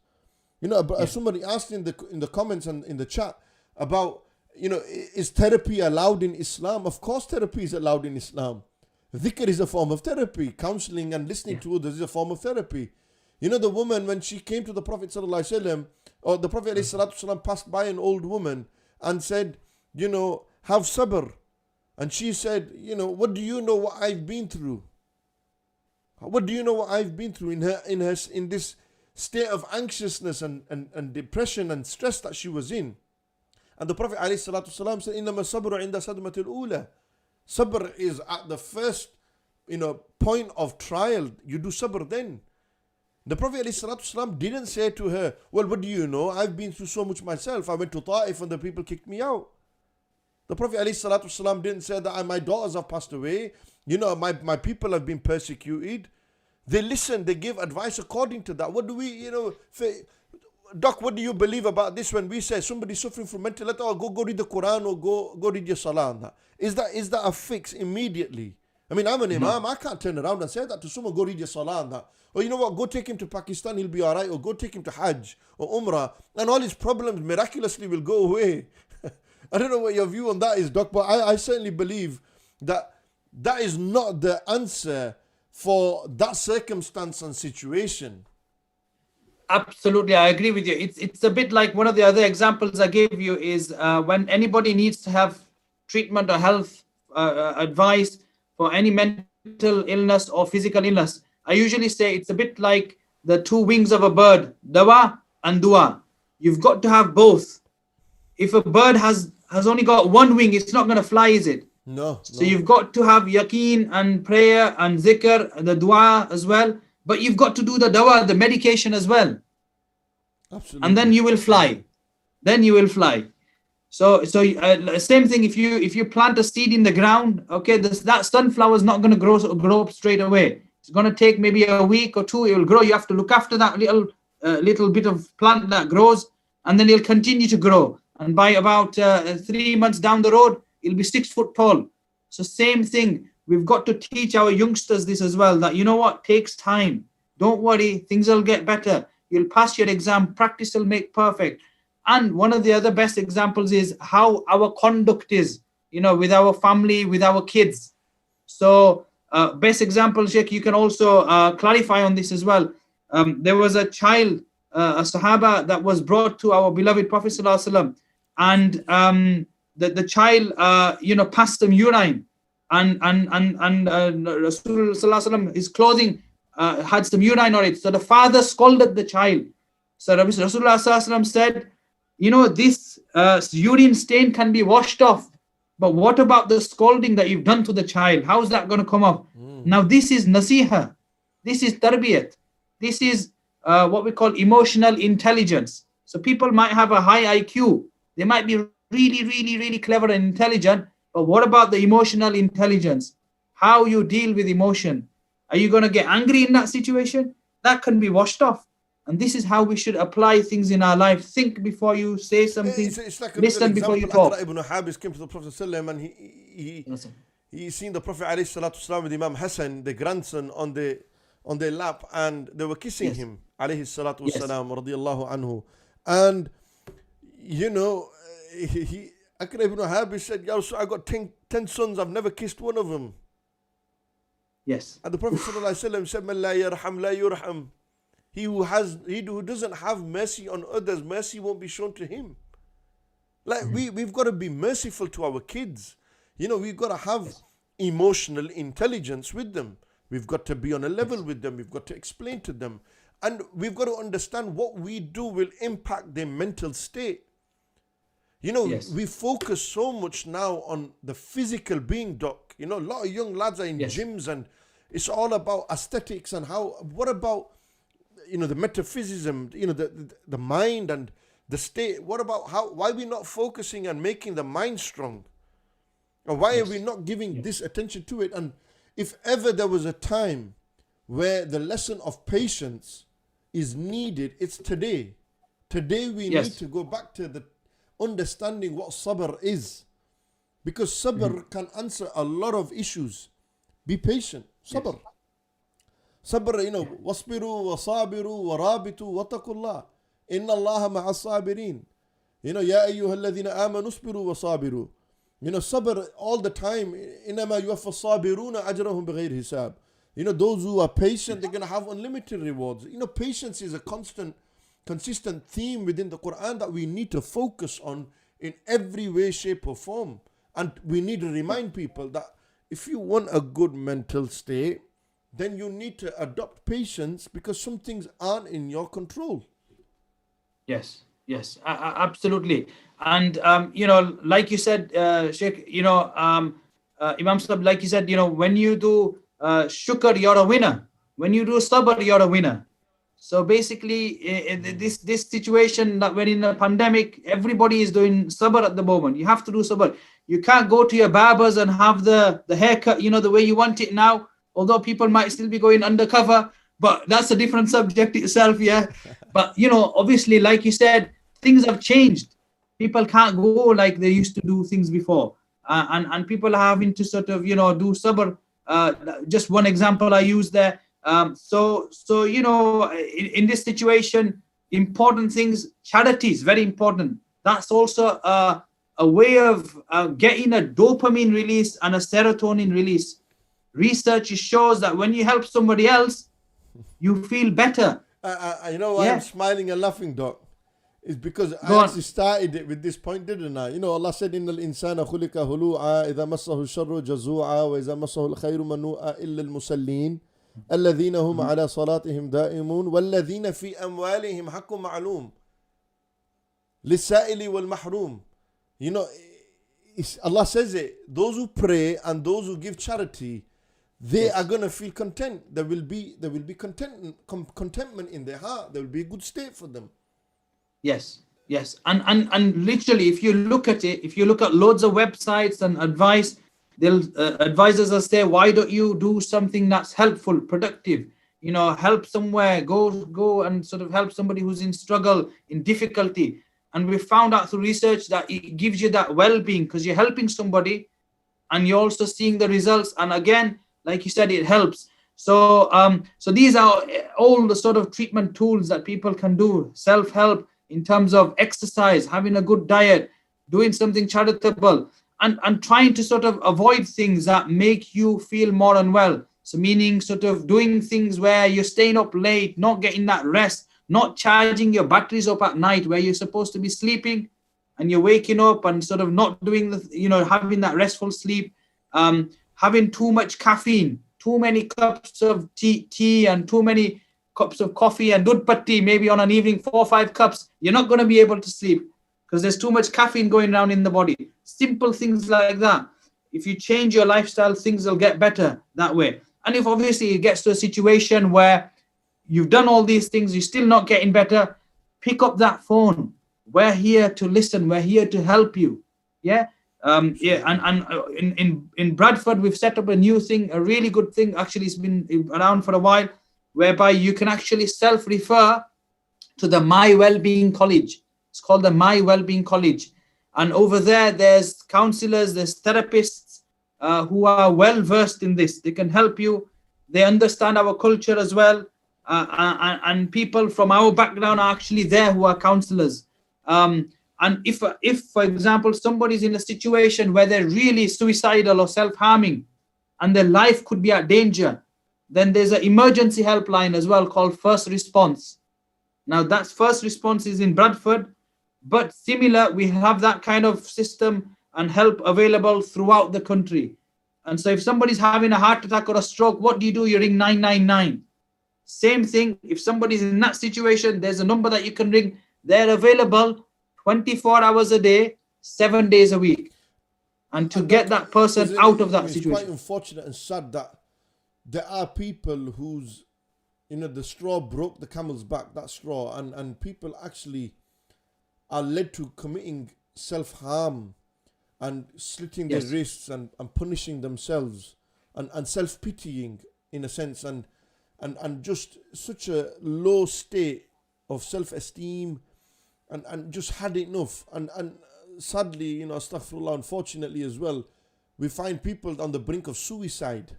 Somebody asked in the comments and in the chat about, is therapy allowed in Islam? Of course therapy is allowed in Islam. Dhikr is a form of therapy. Counseling and listening to others is a form of therapy. The woman, when she came to the Prophet ﷺ, or the Prophet ﷺ passed by an old woman and said, have sabr. And she said, what do you know what I've been through? What do you know what I've been through in this state of anxiousness and depression and stress that she was in? And the Prophet ﷺ said, إِنَّمَا الصَّبْرُ عِنْدَ صَدْمَةِ الْأُولَى. Sabr is at the first, point of trial. You do sabr then. The Prophet ﷺ didn't say to her, well, what do you know? I've been through so much myself. I went to Ta'if and the people kicked me out. The Prophet ﷺ didn't say that my daughters have passed away. My people have been persecuted. They listen, they give advice according to that. What do we, Doc, what do you believe about this when we say somebody's suffering from mental health? Oh, go read the Quran or go read your Salah and that. Is that a fix immediately? I mean, I'm an Imam. I can't turn around and say that to someone, go read your Salah and that. Or you know what, go take him to Pakistan, he'll be all right. Or go take him to Hajj or Umrah, and all his problems miraculously will go away. I don't know what your view on that is, Doc, but I certainly believe that is not the answer for that circumstance and situation. Absolutely, I agree with you. It's a bit like one of the other examples I gave you is when anybody needs to have treatment or health advice for any mental illness or physical illness. I usually say it's a bit like the two wings of a bird, dawa and dua. You've got to have both. If a bird has only got one wing, it's not going to fly, is it? No. So you've got to have yaqeen and prayer and zikr, and the dua as well. But you've got to do the dawa, the medication as well. Absolutely. And then you will fly. So same thing. If you plant a seed in the ground, okay, that sunflower is not going to grow up straight away. It's going to take maybe a week or two. It will grow. You have to look after that little bit of plant that grows, and then it'll continue to grow. And by about 3 months down the road, it'll be 6 foot tall. So same thing. We've got to teach our youngsters this as well, that takes time. Don't worry, things will get better. You'll pass your exam. Practice will make perfect. And one of the other best examples is how our conduct is, with our family, with our kids. So best example, Sheikh, you can also clarify on this as well. There was a child, a Sahaba that was brought to our beloved Prophet ﷺ, and the child, passed some urine, and Rasulullah ﷺ, his clothing had some urine on it. So the father scolded the child. So Rasulullah ﷺ said, this urine stain can be washed off, but what about the scolding that you've done to the child? How is that going to come off? Now this is nasiha, this is tarbiyat, this is what we call emotional intelligence. So people might have a high IQ, they might be really, really, really clever and intelligent, but what about the emotional intelligence? How you deal with emotion? Are you going to get angry in that situation? That can be washed off. And this is how we should apply things in our life. Think before you say something. It's like listen before you talk. Ibn Habis came to the Prophet ﷺ, and he seen the Prophet ﷺ with Imam Hussain, the grandson, on their lap, and they were kissing him, alayhi salatu wasalam, radiyallahu anhu. And Akra ibn Habis said, Ya Rasul, I got 10 sons, I've never kissed one of them. Yes. And the Prophet ﷺ said, Man la yarham la yurham. He who doesn't have mercy on others, mercy won't be shown to him. Like we've got to be merciful to our kids. We've got to have emotional intelligence with them. We've got to be on a level with them. We've got to explain to them. And we've got to understand what we do will impact their mental state. You know, Yes. we focus so much now on the physical being, Doc. You know, a lot of young lads are in Yes. gyms and it's all about aesthetics and what about, you know, the metaphysicism, you know, the mind and the state. What about why are we not focusing on making the mind strong? Or why are we not giving this attention to it? And if ever there was a time where the lesson of patience is needed, it's today. Today we need to go back to the understanding what sabr is. Because sabr can answer a lot of issues. Be patient. Sabr. Sabr, you know, wasbiru wa sabiru wa rabitu wa taqullah. Inna allaha ma'a sabirin. You know, ya ayyuha alladhina amanu usbiru wa sabiru. You know, sabr all the time. Innama yuwaffa sabiruna ajrahum bighayri hisab. You know, those who are patient, they're going to have unlimited rewards. You know, patience is a consistent theme within the Quran that we need to focus on in every way, shape or form. And we need to remind people that if you want a good mental state, then you need to adopt patience because some things aren't in your control. Yes, yes, absolutely. And, you know, like you said, Sheikh, you know, Imam Sahib, like you said, you know, when you do shukr, you're a winner. When you do sabr, you're a winner. So basically, this situation that we're in a pandemic, everybody is doing sabr at the moment. You have to do sabr. You can't go to your barbers and have the haircut, you know, the way you want it now. Although people might still be going undercover, but that's a different subject itself, yeah. But, you know, obviously, like you said, things have changed. People can't go like they used to do things before. And people are having to sort of, you know, do sabr. Just one example I use there. So you know, in this situation, important things, charity is very important. That's also a way of getting a dopamine release and a serotonin release. Research shows that when you help somebody else, you feel better. You know why I'm smiling and laughing, Doc? It's because I actually started it with this point, didn't I? You know, Allah said, إِنَّ الْإِنسَانَ خُلِقَ هُلُوعًا إِذَا مَسَّهُ الشَّرُّ جَزُوعًا وَإِذَا مَسَّهُ الْخَيْرُ مَنُوعًا إِلَّا الْمُسَلِّينَ الذين هم على صلاتهم دائمون والذين في أموالهم حق معلوم للسائل والمحروم. You know, Allah says it, those who pray and those who give charity, they are going to feel content. There will be contentment in their heart. There will be a good state for them. Yes, yes. And literally, if you look at it, if you look at loads of websites and advice, they'll advisors will say, why don't you do something that's helpful, productive, you know, help somewhere, go and sort of help somebody who's in struggle, in difficulty. And we found out through research that it gives you that well-being because you're helping somebody and you're also seeing the results. And again, like you said, it helps. So so these are all the sort of treatment tools that people can do, self-help in terms of exercise, having a good diet, doing something charitable, and trying to sort of avoid things that make you feel more unwell. So meaning sort of doing things where you're staying up late, not getting that rest, not charging your batteries up at night where you're supposed to be sleeping and you're waking up and sort of not doing the, you know, having that restful sleep, having too much caffeine, too many cups of tea and too many cups of coffee and dud patti, maybe on an evening, 4 or 5 cups, you're not going to be able to sleep because there's too much caffeine going around in the body. Simple things like that. If you change your lifestyle, things will get better that way. And if obviously it gets to a situation where you've done all these things, you're still not getting better, pick up that phone. We're here to listen. We're here to help you. Yeah. And in Bradford, we've set up a new thing, a really good thing. Actually, it's been around for a while, whereby you can actually self-refer to the My Wellbeing College. It's called the My Wellbeing College. And over there, there's counselors, there's therapists who are well-versed in this. They can help you. They understand our culture as well. And people from our background are actually there who are counselors. And if, for example, somebody's in a situation where they're really suicidal or self-harming and their life could be at danger, then there's an emergency helpline as well called First Response. Now, that's First Response is in Bradford, but similar, we have that kind of system and help available throughout the country. And so if somebody's having a heart attack or a stroke, what do? You ring 999. Same thing, if somebody's in that situation, there's a number that you can ring. They're available 24 hours a day, 7 days a week. And to get that person out of that situation. It's quite unfortunate and sad that there are people whose, the straw broke the camel's back, that straw, and people actually are led to committing self-harm and slitting their wrists and punishing themselves and self-pitying in a sense and just such a low state of self-esteem and just had enough and sadly, astaghfirullah, unfortunately as well, we find people on the brink of suicide.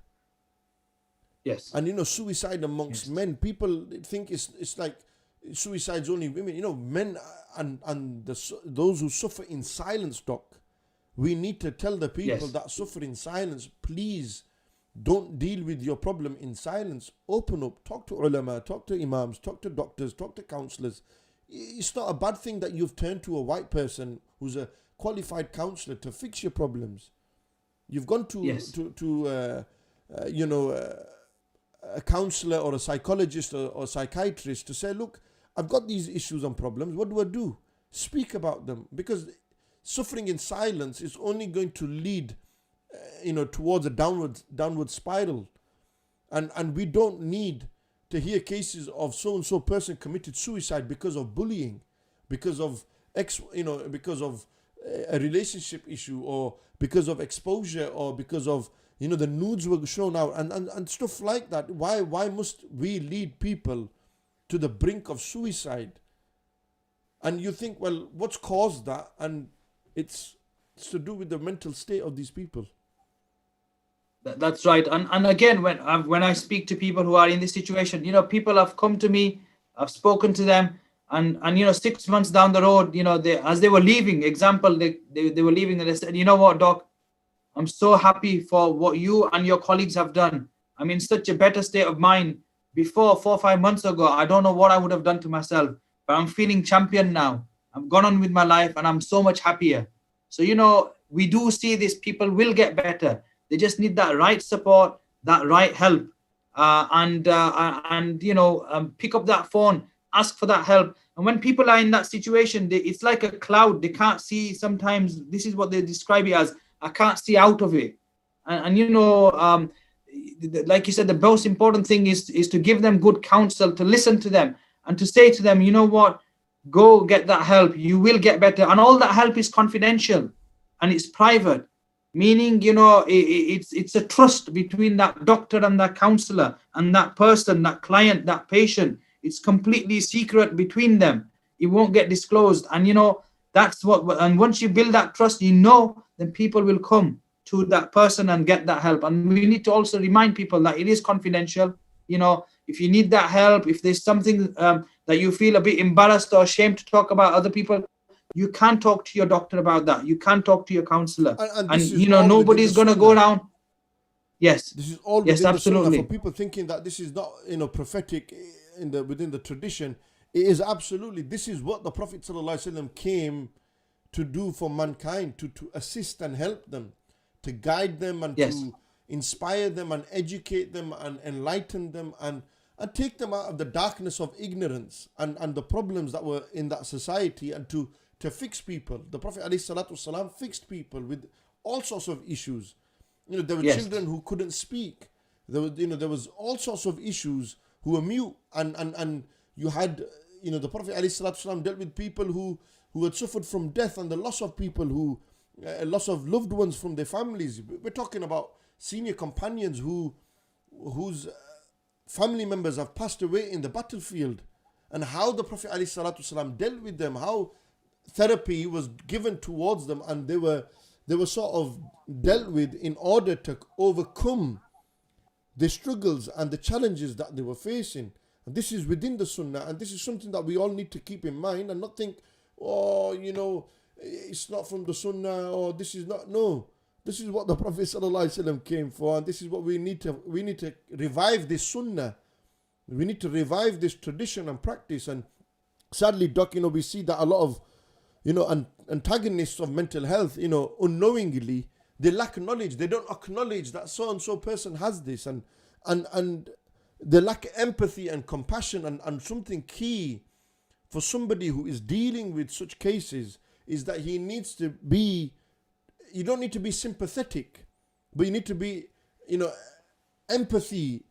Yes. And suicide amongst men, people think it's like suicide's only women. Men and those who suffer in silence, doc. We need to tell the people that suffer in silence, please don't deal with your problem in silence. Open up, talk to ulama, talk to imams, talk to doctors, talk to counselors. It's not a bad thing that you've turned to a white person who's a qualified counselor to fix your problems. You've gone to a counselor or a psychologist or psychiatrist to say, look, I've got these issues and problems. What do? Speak about them, because suffering in silence is only going to lead, towards a downward spiral, and we don't need to hear cases of so and so person committed suicide because of bullying, because of a relationship issue, or because of exposure, or because of the nudes were shown out and stuff like that. Why must we lead people to the brink of suicide? And you think, well, what's caused that? And it's to do with the mental state of these people. That's right. And again, when I speak to people who are in this situation, people have come to me, I've spoken to them, and 6 months down the road, as they were leaving, example, they were leaving and they said, you know what, doc, I'm so happy for what you and your colleagues have done. I'm in such a better state of mind. Before 4 or 5 months ago, I don't know what I would have done to myself, but I'm feeling champion now. I've gone on with my life and I'm so much happier. So, we do see this, people will get better. They just need that right support, that right help, and pick up that phone, ask for that help. And when people are in that situation, it's like a cloud. They can't see. Sometimes this is what they describe it as. I can't see out of it. Like you said, the most important thing is to give them good counsel, to listen to them, and to say to them, you know what, go get that help. You will get better. And all that help is confidential and it's private. Meaning, it's a trust between that doctor and that counselor and that person, that client, that patient. It's completely secret between them. It won't get disclosed. And, that's what, and once you build that trust, then people will come to that person and get that help. And we need to also remind people that it is confidential. If you need that help, if there's something that you feel a bit embarrassed or ashamed to talk about other people, you can talk to your doctor about that. You can talk to your counselor. And nobody's going to go around. Yes. This is all within absolutely. The sunnah. For people thinking that this is not, prophetic within the tradition, it is absolutely. This is what the Prophet ﷺ came to do for mankind, to assist and help them, to guide them and to inspire them and educate them and enlighten them and take them out of the darkness of ignorance and the problems that were in that society, and to fix people. The Prophet ﷺ fixed people with all sorts of issues. There were children who couldn't speak. There was all sorts of issues, who were mute, and you had, the Prophet ﷺ dealt with people who had suffered from death and the loss of people, loss of loved ones from their families. We're talking about senior companions whose family members have passed away in the battlefield, and how the Prophet ﷺ dealt with them, how therapy was given towards them, and they were sort of dealt with in order to overcome the struggles and the challenges that they were facing. And this is within the sunnah, and this is something that we all need to keep in mind and not think, it's not from the sunnah, or this is not. No, this is what the Prophet ﷺ came for, and this is what we need to revive this sunnah. We need to revive this tradition and practice. And sadly, Doc, we see that a lot of antagonists of mental health, unknowingly, they lack knowledge. They don't acknowledge that so and so person has this, and they lack empathy and compassion, and something key for somebody who is dealing with such cases is that he needs to be, you don't need to be sympathetic, but you need to be, empathy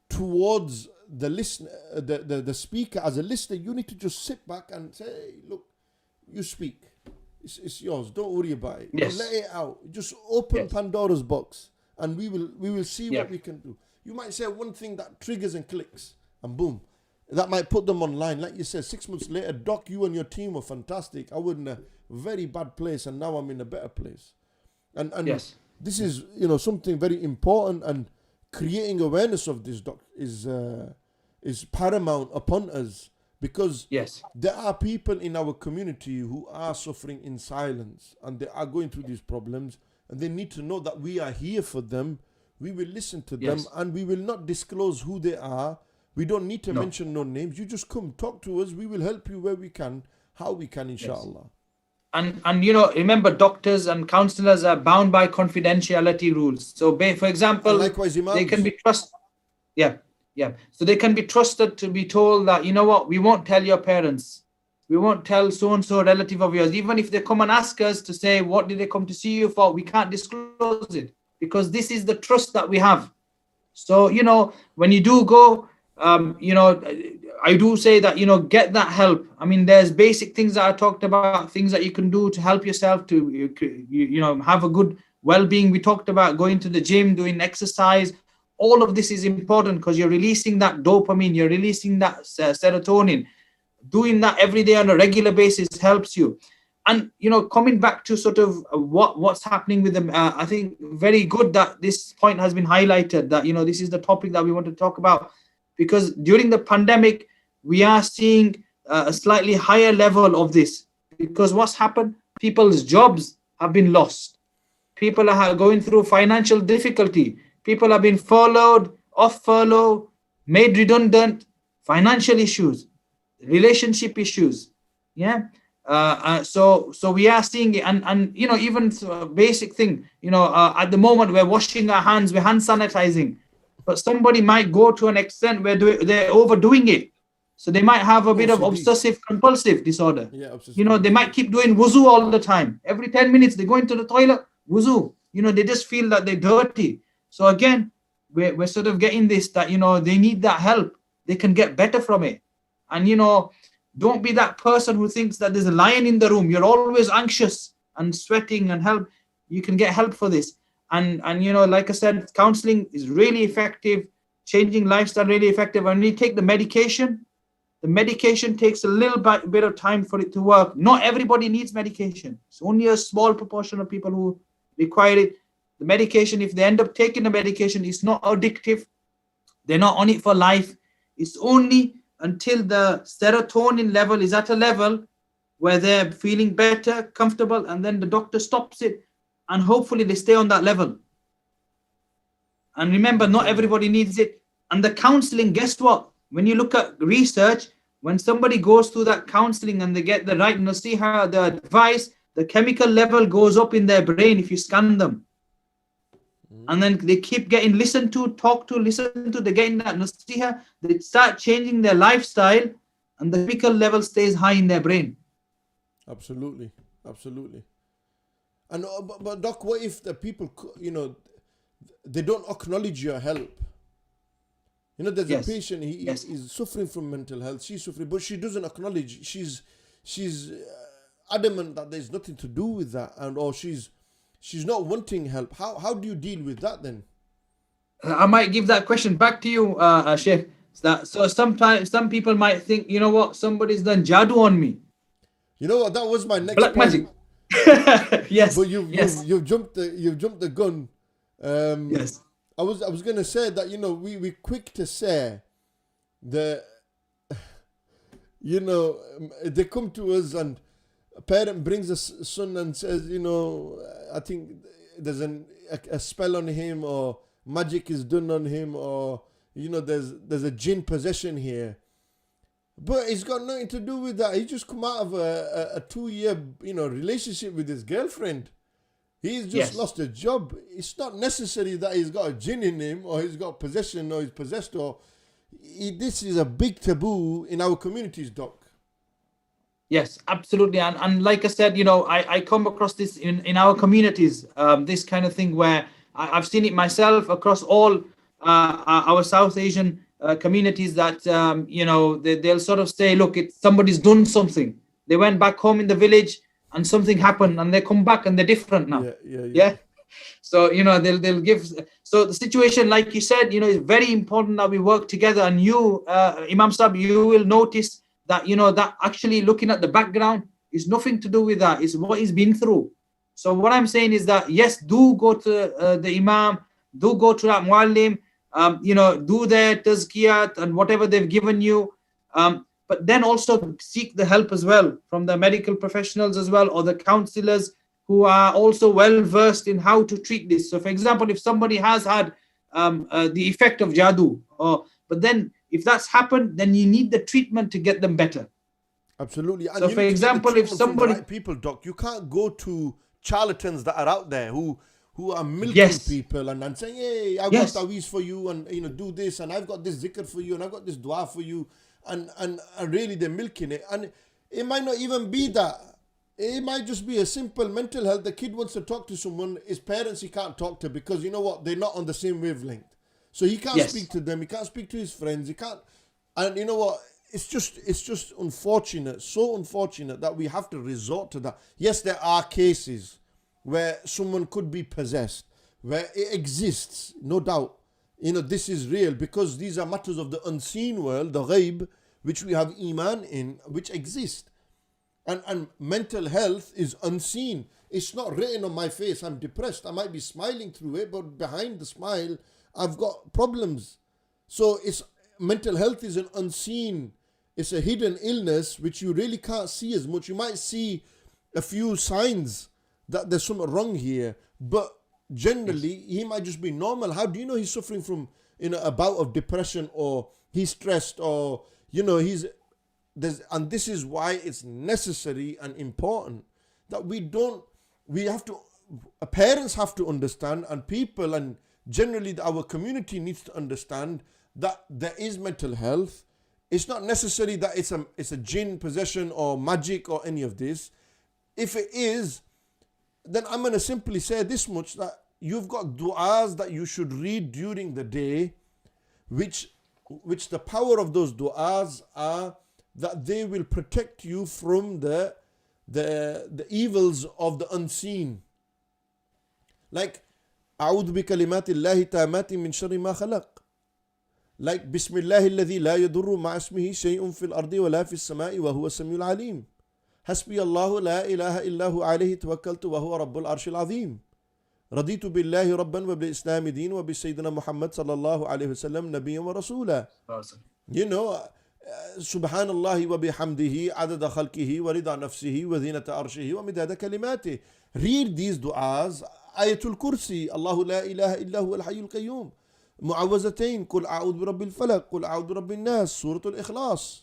towards the listener, the speaker. As a listener, you need to just sit back and say, hey, look, you speak. It's yours. Don't worry about it. Yes. Let it out. Just open Pandora's box, and we will see what we can do. You might say one thing that triggers and clicks, and boom, that might put them online. Like you said, 6 months later, Doc, you and your team were fantastic. I was in a very bad place, and now I'm in a better place. And this is something very important, and creating awareness of this, Doc, is paramount upon us, because there are people in our community who are suffering in silence, and they are going through these problems, and they need to know that we are here for them. We will listen to them, and we will not disclose who they are. We don't need to mention no names. You just come talk to us. We will help you where we can, how we can, inshallah. And remember, doctors and counselors are bound by confidentiality rules. So, for example, and likewise, imams, they can be trusted. So they can be trusted to be told that, we won't tell your parents. We won't tell so-and-so relative of yours. Even if they come and ask us to say, what did they come to see you for? We can't disclose it, because this is the trust that we have. So, when you do go, I do say that, get that help. I mean, there's basic things that I talked about, things that you can do to help yourself to, have a good well-being. We talked about going to the gym, doing exercise. All of this is important because you're releasing that dopamine, you're releasing that serotonin. Doing that every day on a regular basis helps you. And, coming back to sort of what's happening with them, I think very good that this point has been highlighted, that, this is the topic that we want to talk about, because during the pandemic, we are seeing a slightly higher level of this, because what's happened? People's jobs have been lost. People are going through financial difficulty. People have been furloughed, off furlough, made redundant, financial issues, relationship issues. So we are seeing it, and even a basic thing, at the moment we're washing our hands, we're hand sanitizing, but somebody might go to an extent where they're overdoing it. So they might have a bit of obsessive compulsive disorder. They might keep doing wuzu all the time. Every 10 minutes they go into the toilet, wuzu. They just feel that they're dirty. So again, we're sort of getting this, that, they need that help. They can get better from it. And, don't be that person who thinks that there's a lion in the room. You're always anxious and sweating and help. You can get help for this. And like I said, counseling is really effective. Changing lifestyle really effective. And when you take the medication takes a little bit of time for it to work. Not everybody needs medication. It's only a small proportion of people who require it. The medication, if they end up taking the medication, it's not addictive. They're not on it for life. It's only until the serotonin level is at a level where they're feeling better, comfortable, and then the doctor stops it, and hopefully they stay on that level. And remember, not everybody needs it. And the counseling, guess what? When you look at research, when somebody goes through that counseling and they get the right nasiha, the advice, the chemical level goes up in their brain if you scan them. And then they keep getting listened to, talked to, listened to, they're getting that nasiha, they start changing their lifestyle, and the chemical level stays high in their brain. Absolutely. And but Doc, what if the people, they don't acknowledge your help? There's a patient, he's suffering from mental health, she's suffering, but she doesn't acknowledge, she's adamant that there's nothing to do with that, or she's not wanting help. How do you deal with that then? I might give that question back to you, Sheikh. So sometimes some people might think, somebody's done jadoo on me. That was my next Black point. Magic. Yes. But you've jumped the gun. Yes. I was gonna say that we quick to say that they come to us and a parent brings a son and says, I think there's a spell on him, or magic is done on him, or there's a jinn possession here. But it's got nothing to do with that. He just come out of a 2-year relationship with his girlfriend. He's just lost a job. It's not necessary that he's got a jinn in him, or he's got possession, or he's possessed, or this is a big taboo in our communities, Doc. Yes, absolutely. And like I said, I come across this in our communities, this kind of thing where I've seen it myself across all our South Asian communities that, they'll sort of say, look, somebody's done something. They went back home in the village and something happened and they come back and they're different now. Yeah. So, they'll give. So the situation, like you said, is very important that we work together. And you, Imam Sahib, you will notice that, that actually looking at the background is nothing to do with that. It's what he's been through. So what I'm saying is that, yes, do go to the Imam, do go to that Muallim, do their tazkiyat and whatever they've given you. But then also seek the help as well from the medical professionals as well, or the counselors who are also well versed in how to treat this. So for example, if somebody has had the effect of jadoo, but then if that's happened, then you need the treatment to get them better. Absolutely. And so for example, if somebody, right people, Doc, you can't go to charlatans that are out there who are milking people and saying, hey, I've got taweez for you, and do this, and I've got this zikr for you, and I've got this dua for you, and really they're milking it. And it might not even be that. It might just be a simple mental health. The kid wants to talk to someone, his parents he can't talk to because you know what, they're not on the same wavelength. So he can't speak to them, he can't speak to his friends, he can't. And you know what, it's just unfortunate, so unfortunate that we have to resort to that. Yes, there are cases where someone could be possessed, where it exists, no doubt. This is real because these are matters of the unseen world, the ghaib, which we have iman in, which exist. And mental health is unseen. It's not written on my face. I'm depressed. I might be smiling through it, but behind the smile, I've got problems. So mental health is an unseen, it's a hidden illness which you really can't see as much. You might see a few signs that there's something wrong here, but generally he might just be normal. How do you know he's suffering from a bout of depression, or he's stressed, or and this is why it's necessary and important that parents have to understand, and people, and generally our community needs to understand that there is mental health. It's not necessary that it's a jinn possession or magic or any of this. If it is, then I'm going to simply say this much, that you've got du'as that you should read during the day, which the power of those du'as are that they will protect you from the evils of the unseen. Like, أعوذ بكلمات الله التامات من شر ما خلق. Like, بسم الله الذي لا يضر مع اسمه شيء في الأرض ولا في السماء وهو السميع العليم. حسبي الله لا إله إلا هو عليه توكلت وهو رب العرش العظيم. رضيت بالله ربا وبالإسلام دين وبسيدنا محمد صلى الله عليه وسلم نبيا ورسولا. سبحان الله وبحمده عدد خلقه ورضا نفسه وزينة عرشه ومداد كلماته. Read these du'as. Ayatul Kursi, الله لا إله إلا هو الحي القيوم. معوذتين, قل أعوذ برب الفلق, قل أعوذ برب الناس, سورة الإخلاص.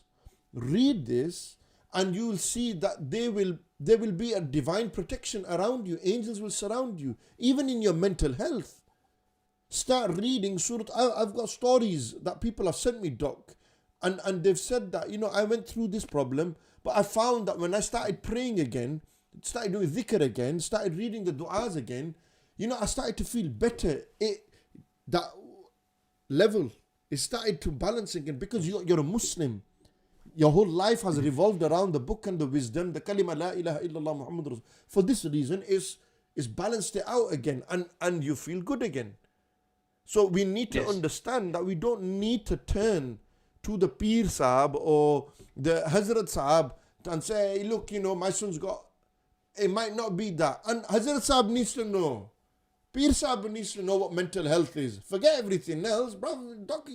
Read this and you will see that there will be a divine protection around you. Angels will surround you, even in your mental health. Start reading Surah. I've got stories that people have sent me, Doc, and they've said that, I went through this problem, but I found that when I started praying again, started doing dhikr again, started reading the du'as again, I started to feel better. That level, it started to balance again, because you're a Muslim. Your whole life has revolved around the book and the wisdom, the kalima la ilaha illallah Muhammad Rasul. For this reason, is balanced it out again, and you feel good again. So we need to understand that we don't need to turn to the Peer Sahab or the Hazrat Sahab and say, hey, look, my son's got, it might not be that. And Hazrat Sahab needs to know. Peer Sahab needs to know what mental health is. Forget everything else, bro. Doc,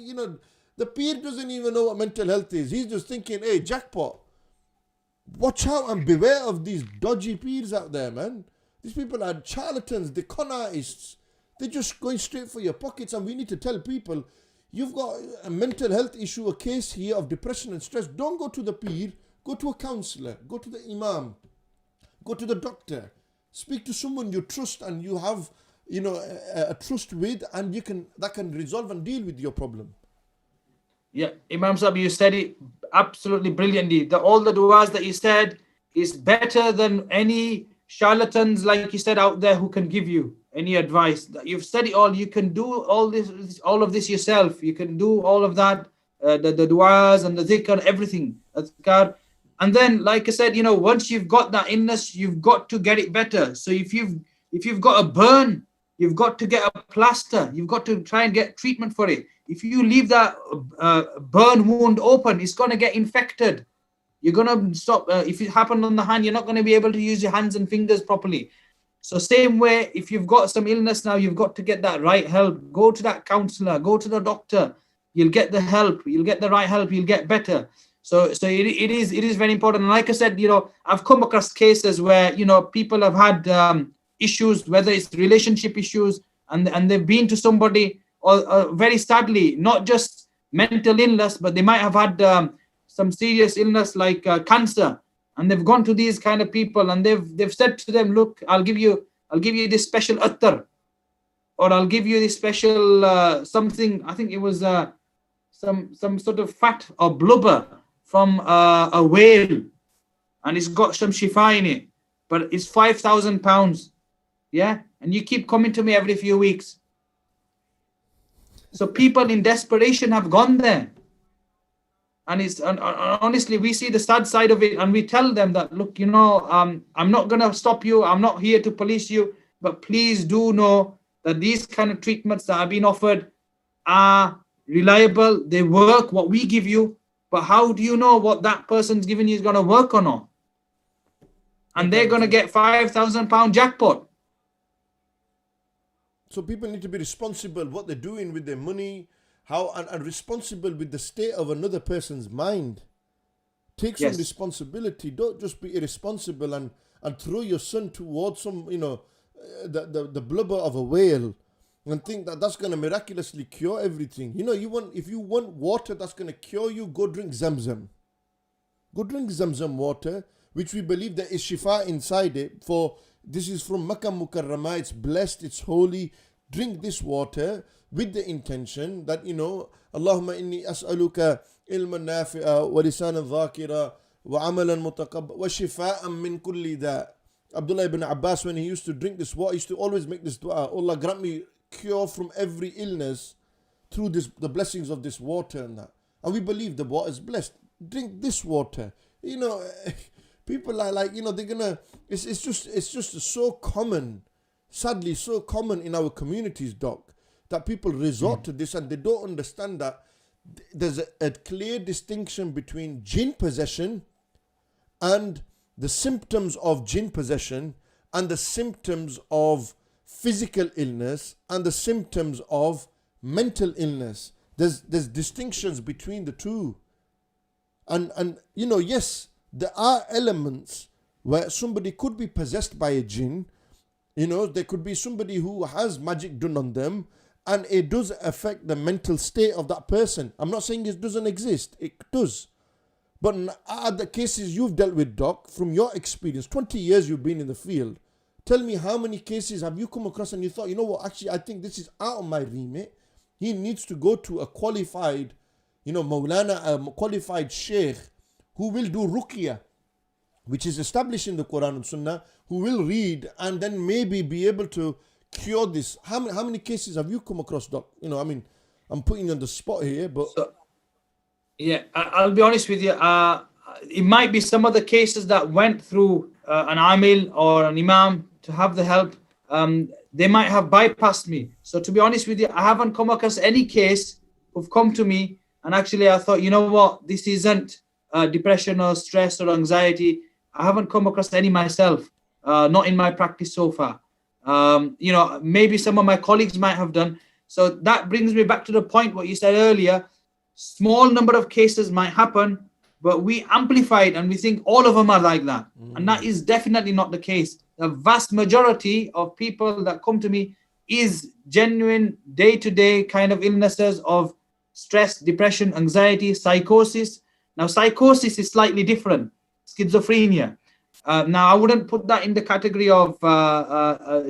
the Peer doesn't even know what mental health is. He's just thinking, hey, jackpot. Watch out and beware of these dodgy Peers out there, man. These people are charlatans, they're con artists. They're just going straight for your pockets, and we need to tell people, you've got a mental health issue, a case here of depression and stress. Don't go to the Peer, go to a counselor, go to the Imam, go to the doctor, speak to someone you trust and you have, a trust with, and that can resolve and deal with your problem. Yeah, Imam Sahib, you said it absolutely brilliantly. All the du'as that you said is better than any charlatans, like you said, out there who can give you any advice. You've said it all. You can do all of this yourself. You can do all of that, the du'as and the dhikr, everything, adhkar. And then, like I said, once you've got that illness, you've got to get it better. So if you've got a burn, you've got to get a plaster. You've got to try and get treatment for it. If you leave that burn wound open, it's going to get infected. You're going to stop. If it happened on the hand, you're not going to be able to use your hands and fingers properly. So same way, if you've got some illness now, you've got to get that right help. Go to that counselor, go to the doctor. You'll get the help. You'll get the right help. You'll get better. So it is very important. And like I said, I've come across cases where, people have had issues, whether it's relationship issues, and they've been to somebody, or very sadly, not just mental illness, but they might have had some serious illness like cancer, and they've gone to these kind of people, and they've said to them, look, I'll give you this special attar, or I'll give you this special something. I think it was some sort of fat or blubber from a whale, and it's got some shifa in it, but it's £5,000. Yeah, and you keep coming to me every few weeks. So people in desperation have gone there. And honestly, we see the sad side of it, and we tell them that, look, I'm not going to stop you. I'm not here to police you, but please do know that these kind of treatments that are being offered are reliable. They work, what we give you, but how do you know what that person's giving you is going to work or not? And they're going to get £5,000 jackpot. So people need to be responsible what they're doing with their money, and responsible with the state of another person's mind. Take some responsibility. Don't just be irresponsible and throw your son towards some, the blubber of a whale and think that that's going to miraculously cure everything. If you want water that's going to cure you, go drink Zamzam. Go drink Zamzam water, which we believe there is shifa inside it. For this is from Makkah Mukarramah, it's blessed, it's holy. Drink this water with the intention that, Allahumma inni as'aluka ilman nafi'a wa lisanan dhakira wa amalan mutaqabbal wa shifa'an min kulli da. Abdullah ibn Abbas, when he used to drink this water, he used to always make this dua, Allah grant me cure from every illness through the blessings of this water and that. And we believe the water is blessed. Drink this water. People are like, they're gonna, it's just so common, sadly so common in our communities, Doc, that people resort to this, and they don't understand that there's a clear distinction between jinn possession and the symptoms of jinn possession, and the symptoms of physical illness, and the symptoms of mental illness. There's distinctions between the two. And yes, there are elements where somebody could be possessed by a jinn. There could be somebody who has magic done on them, and it does affect the mental state of that person. I'm not saying it doesn't exist. It does. But are the cases you've dealt with, Doc, from your experience, 20 years you've been in the field, tell me how many cases have you come across and you thought, actually, I think this is out of my remit. He needs to go to a qualified, Maulana, a qualified sheikh who will do ruqyah, which is established in the Quran and Sunnah, who will read and then maybe be able to cure this. How many cases have you come across, Doc? I'm putting you on the spot here, but... I'll be honest with you. It might be some of the cases that went through an amil or an imam to have the help. They might have bypassed me. So to be honest with you, I haven't come across any case who've come to me and actually I thought, this isn't depression or stress or anxiety. I haven't come across any myself, not in my practice so far. Maybe some of my colleagues might have done. So that brings me back to the point what you said earlier. Small number of cases might happen, but we amplify it and we think all of them are like that. And that is definitely not the case. The vast majority of people that come to me is genuine day-to-day kind of illnesses of stress, depression, anxiety, psychosis. Now, psychosis is slightly different. Schizophrenia. Now, I wouldn't put that in the category of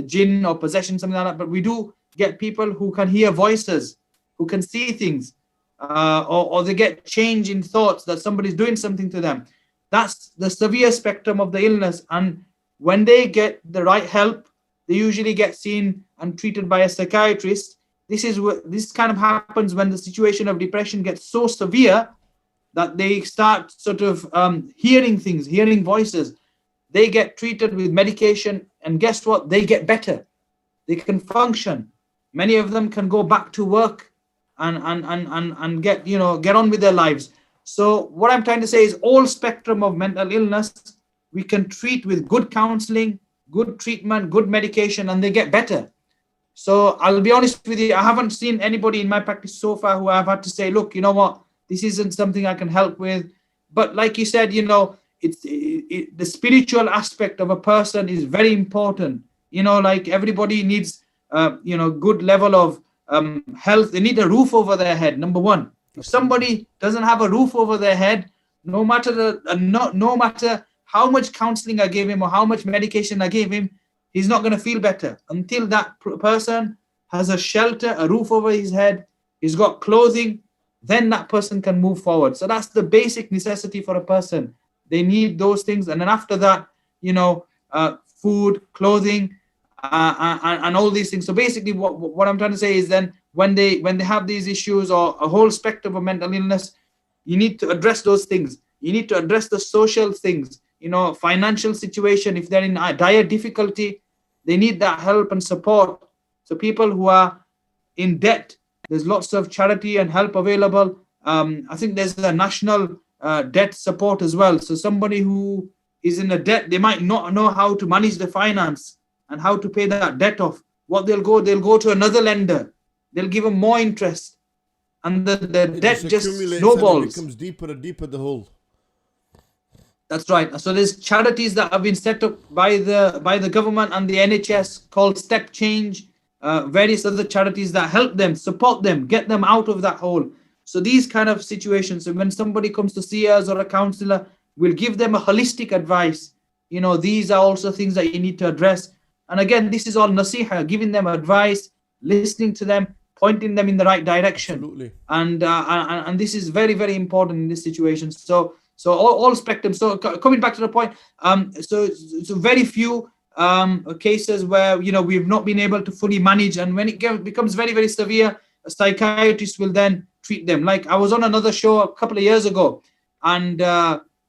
jinn or possession, something like that, but we do get people who can hear voices, who can see things. or they get change in thoughts that somebody's doing something to them. That's the severe spectrum of the illness. And when they get the right help, they usually get seen and treated by a psychiatrist. This kind of happens when the situation of depression gets so severe that they start sort of hearing things, hearing voices. They get treated with medication, and guess what? They get better. They can function. Many of them can go back to work and get on with their lives. So what I'm trying to say is all spectrum of mental illness we can treat with good counseling, good treatment, good medication, and they get better. So I'll be honest with you, I haven't seen anybody in my practice so far who I've had to say, look, you know what, this isn't something I can help with. But like you said, the spiritual aspect of a person is very important. Like everybody needs, good level of health. They need a roof over their head, number one. If somebody doesn't have a roof over their head, no matter how much counseling I gave him or how much medication I gave him, he's not going to feel better until that person has a shelter, a roof over his head, he's got clothing, then that person can move forward. So that's the basic necessity for a person. They need those things. And then after that, food, clothing, and all these things. So basically what I'm trying to say is then when they have these issues or a whole spectrum of mental illness, you need to address those things. You need to address the social things, financial situation. If they're in dire difficulty, they need that help and support. So people who are in debt, there's lots of charity and help available. I think there's a national debt support as well. So somebody who is in a debt, they might not know how to manage the finance and how to pay that debt off. They'll go to another lender. They'll give them more interest. And the debt just snowballs. It becomes deeper and deeper, the hole. That's right. So there's charities that have been set up by the government and the NHS called Step Change, various other charities that help them, support them, get them out of that hole. So these kind of situations, so when somebody comes to see us or a counselor, we'll give them a holistic advice. These are also things that you need to address. And again, this is all nasiha, giving them advice, listening to them, pointing them in the right direction. Absolutely. And this is very, very important in this situation. So all spectrum. So coming back to the point, so very few cases where we've not been able to fully manage, and when it becomes very, very severe, a psychiatrist will then treat them. Like I was on another show a couple of years ago, and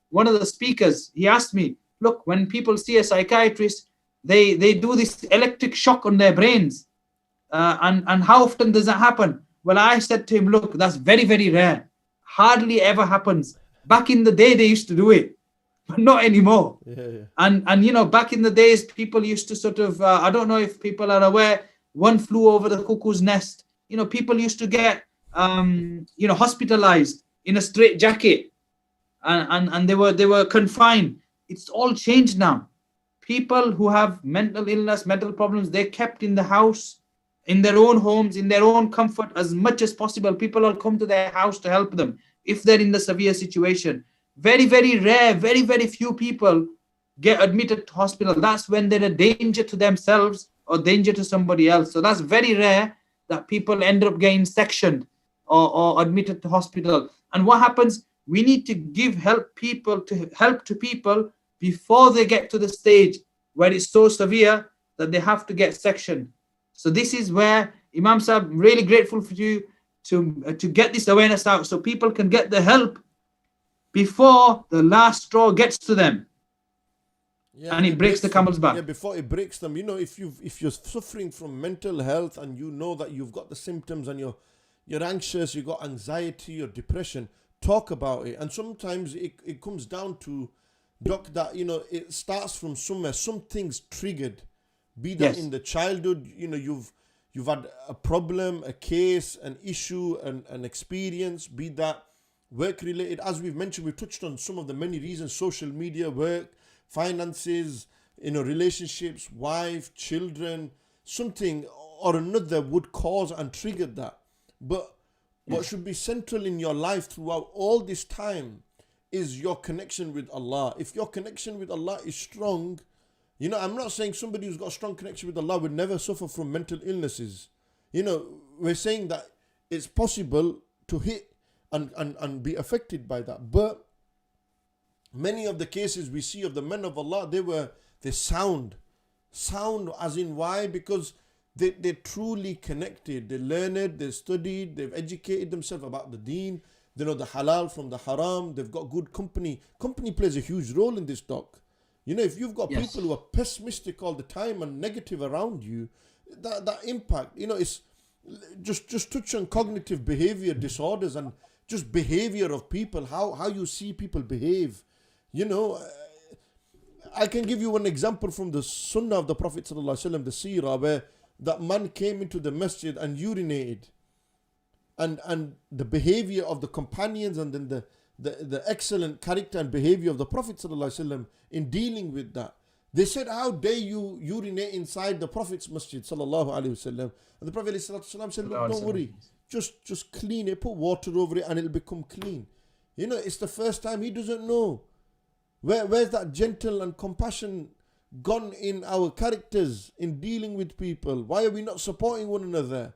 one of the speakers, he asked me, look, when people see a psychiatrist, they do this electric shock on their brains, and how often does that happen? Well, I said to him, look, that's very, very rare, hardly ever happens. Back in the day, they used to do it, but not anymore. Yeah. And back in the days, people used to sort of, I don't know if people are aware, one flew over the cuckoo's nest. People used to get, hospitalized in a straitjacket, and they were confined. It's all changed now. People who have mental illness, mental problems, they're kept in the house, in their own homes, in their own comfort as much as possible. People will come to their house to help them if they're in the severe situation. Very, very rare, very, very few people get admitted to hospital. That's when they're a danger to themselves or danger to somebody else. So that's very rare that people end up getting sectioned or admitted to hospital. And what happens? We need to give help to people before they get to the stage where it's so severe that they have to get sectioned. So this is where, Imam Sahib, I'm really grateful for you to get this awareness out so people can get the help before the last straw gets to them. Yeah, and it breaks the camel's back. Yeah, before it breaks them. If you're suffering from mental health and you know that you've got the symptoms and you're anxious, you've got anxiety or depression, talk about it. And sometimes it comes down to, Doc, that it starts from somewhere. Something's triggered. Be that in the childhood, you've had a problem, a case, an issue, an experience, be that work related. As we've mentioned, we've touched on some of the many reasons: social media, work, finances, relationships, wife, children, something or another would cause and trigger that. But what should be central in your life throughout all this time is your connection with Allah. If your connection with Allah is strong, I'm not saying somebody who's got a strong connection with Allah would never suffer from mental illnesses. We're saying that it's possible to hit and be affected by that. But many of the cases we see of the men of Allah, they sound as in why? Because they're truly connected. They learned, they studied, they've educated themselves about the deen. They know the halal from the haram. They've got good company. Company plays a huge role in this, doc. You know, if you've got people who are pessimistic all the time and negative around you, that impact, you know, it's just touch on cognitive behavior disorders and just behavior of people, how you see people behave. You know, I can give you one example from the Sunnah of the Prophet ﷺ, the Seerah, where that man came into the masjid and urinated. And the behavior of the companions and then the excellent character and behavior of the Prophet ﷺ in dealing with that. They said, how dare you urinate inside the Prophet's masjid sallallahu alaihi wasallam? And the Prophet ﷺ said, look, don't worry, just clean it, put water over it and it'll become clean. You know, it's the first time. He doesn't know. Where's that gentle and compassion gone in our characters in dealing with people? Why are we not supporting one another?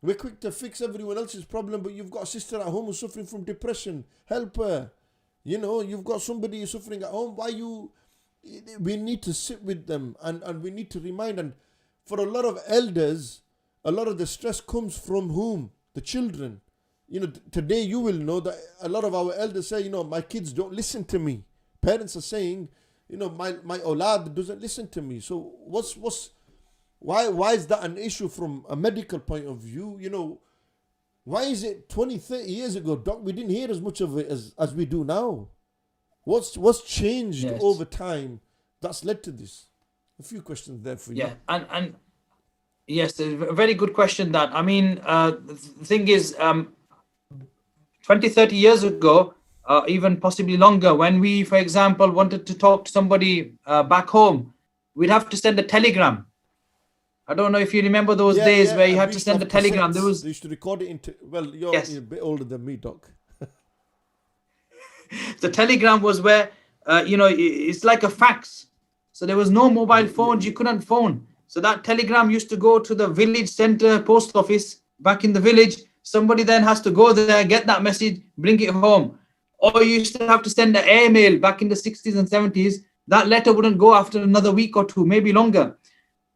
We're quick to fix everyone else's problem, but you've got a sister at home who's suffering from depression. Help her. You know, you've got somebody who's suffering at home. We need to sit with them and we need to remind. And for a lot of elders, a lot of the stress comes from whom? The children. You know, today you will know that a lot of our elders say, you know, my kids don't listen to me. Parents are saying, you know, my awlad doesn't listen to me. So why is that an issue from a medical point of view? You know, why is it 20, 30 years ago, doc, we didn't hear as much of it as we do now? What's changed over time that's led to this? A few questions there for you. Yeah, and yes, a very good question that. I mean, the thing is, 20, 30 years ago, even possibly longer, when we, for example, wanted to talk to somebody back home, we'd have to send a telegram. I don't know if you remember those days where you had to send a telegram. They used to record it into, well, you're a bit older than me, doc. The telegram was where, you know, it's like a fax. So there was no mobile phones. You couldn't phone. So that telegram used to go to the village center post office back in the village. Somebody then has to go there, get that message, bring it home. Or you used to have to send an airmail back in the 60s and 70s. That letter wouldn't go after another week or two, maybe longer.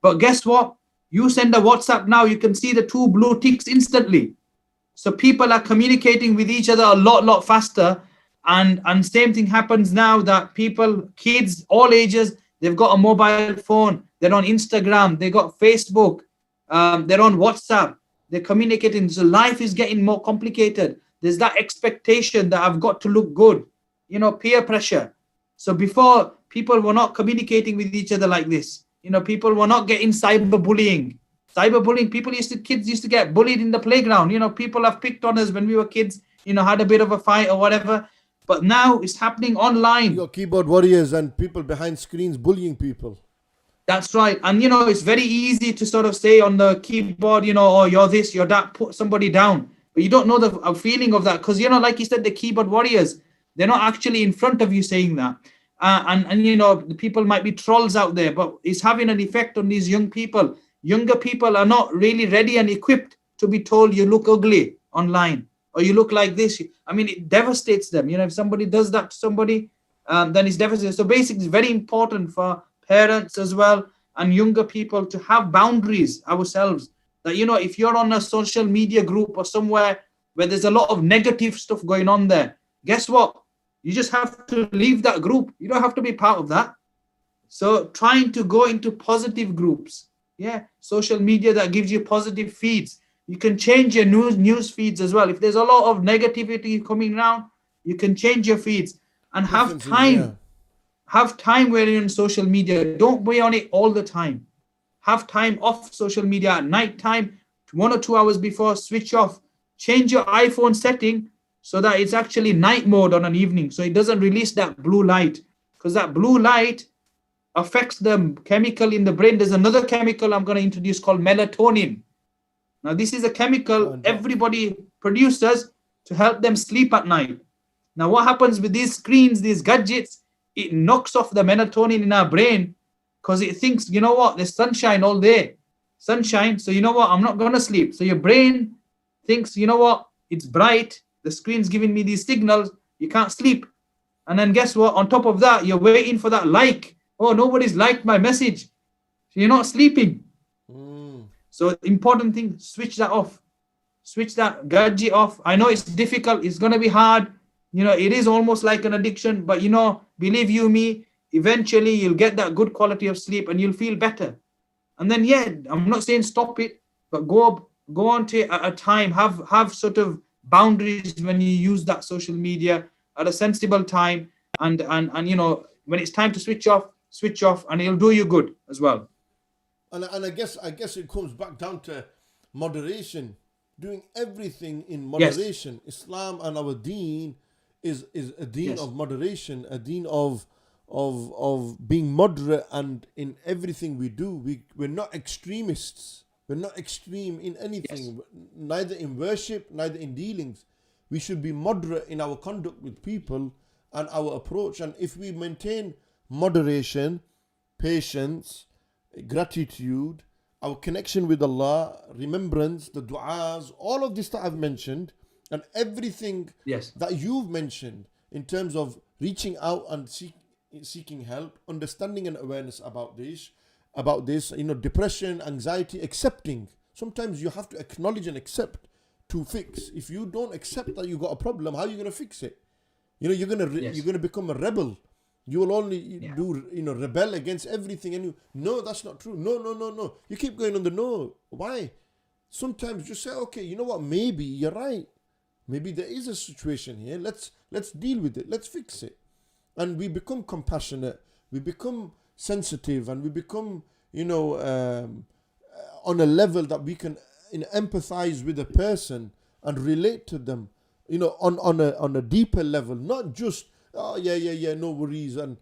But guess what? You send a WhatsApp now, you can see the 2 blue ticks instantly. So people are communicating with each other a lot faster. And same thing happens now that people, kids, all ages, they've got a mobile phone. They're on Instagram. They got Facebook. They're on WhatsApp. They're communicating. So life is getting more complicated. There's that expectation that I've got to look good. You know, peer pressure. So before, people were not communicating with each other like this. You know, people were not getting cyberbullying. Cyberbullying, kids used to get bullied in the playground. You know, people have picked on us when we were kids, you know, had a bit of a fight or whatever. But now it's happening online. You got keyboard warriors and people behind screens bullying people. That's right. And, you know, it's very easy to sort of say on the keyboard, you know, oh, you're this, you're that, put somebody down. But you don't know the feeling of that. Because, you know, like you said, the keyboard warriors, they're not actually in front of you saying that. And you know, the people might be trolls out there, but it's having an effect on these young people. Younger people are not really ready and equipped to be told you look ugly online or you look like this. I mean, it devastates them. You know, if somebody does that to somebody, then it's devastating. So basically, it's very important for parents as well and younger people to have boundaries ourselves. That, you know, if you're on a social media group or somewhere where there's a lot of negative stuff going on there, guess what? You just have to leave that group. You don't have to be part of that. So trying to go into positive groups. Yeah, social media that gives you positive feeds. You can change your news feeds as well. If there's a lot of negativity coming around, you can change your feeds and have time. Yeah. Have time where you're on social media. Don't be on it all the time. Have time off social media at night time, 1 or 2 hours before, switch off. Change your iPhone setting so that it's actually night mode on an evening. So it doesn't release that blue light, because that blue light affects the chemical in the brain. There's another chemical I'm going to introduce called melatonin. Now, this is a chemical everybody produces to help them sleep at night. Now, what happens with these screens, these gadgets, it knocks off the melatonin in our brain because it thinks, you know what, there's sunshine all day. Sunshine, so you know what, I'm not going to sleep. So your brain thinks, you know what, it's bright, The screen's giving me these signals. You can't sleep. And then guess what? On top of that, you're waiting for that like. Oh, nobody's liked my message. So you're not sleeping. So important thing, switch that off. Switch that gadget off. I know it's difficult. It's going to be hard. It is almost like an addiction. But, believe you me, eventually you'll get that good quality of sleep and you'll feel better. And then, yeah, I'm not saying stop it, but go on to a time. Have sort of boundaries when you use that social media at a sensible time. And when it's time to switch off, and it'll do you good as well. And I guess it comes back down to moderation, doing everything in moderation. Yes. Islam and our deen is a deen of moderation, a deen of being moderate, and in everything we do, we're not extremists. We're not extreme in anything, neither in worship, neither in dealings. We should be moderate in our conduct with people and our approach. And if we maintain moderation, patience, gratitude, our connection with Allah, remembrance, the du'as, all of this that I've mentioned, and everything that you've mentioned in terms of reaching out and seeking help, understanding and awareness about this, depression, anxiety, accepting. Sometimes you have to acknowledge and accept to fix. If you don't accept that you got a problem, how are you going to fix it? You're going to become a rebel. You will only rebel against everything. And no, that's not true. No. You keep going on the no. Why? Sometimes just say, okay, you know what? Maybe you're right. Maybe there is a situation here. Let's deal with it. Let's fix it. And we become compassionate. We become sensitive, and we become, on a level that we can empathize with a person and relate to them, on a deeper level, not just, oh yeah, no worries, and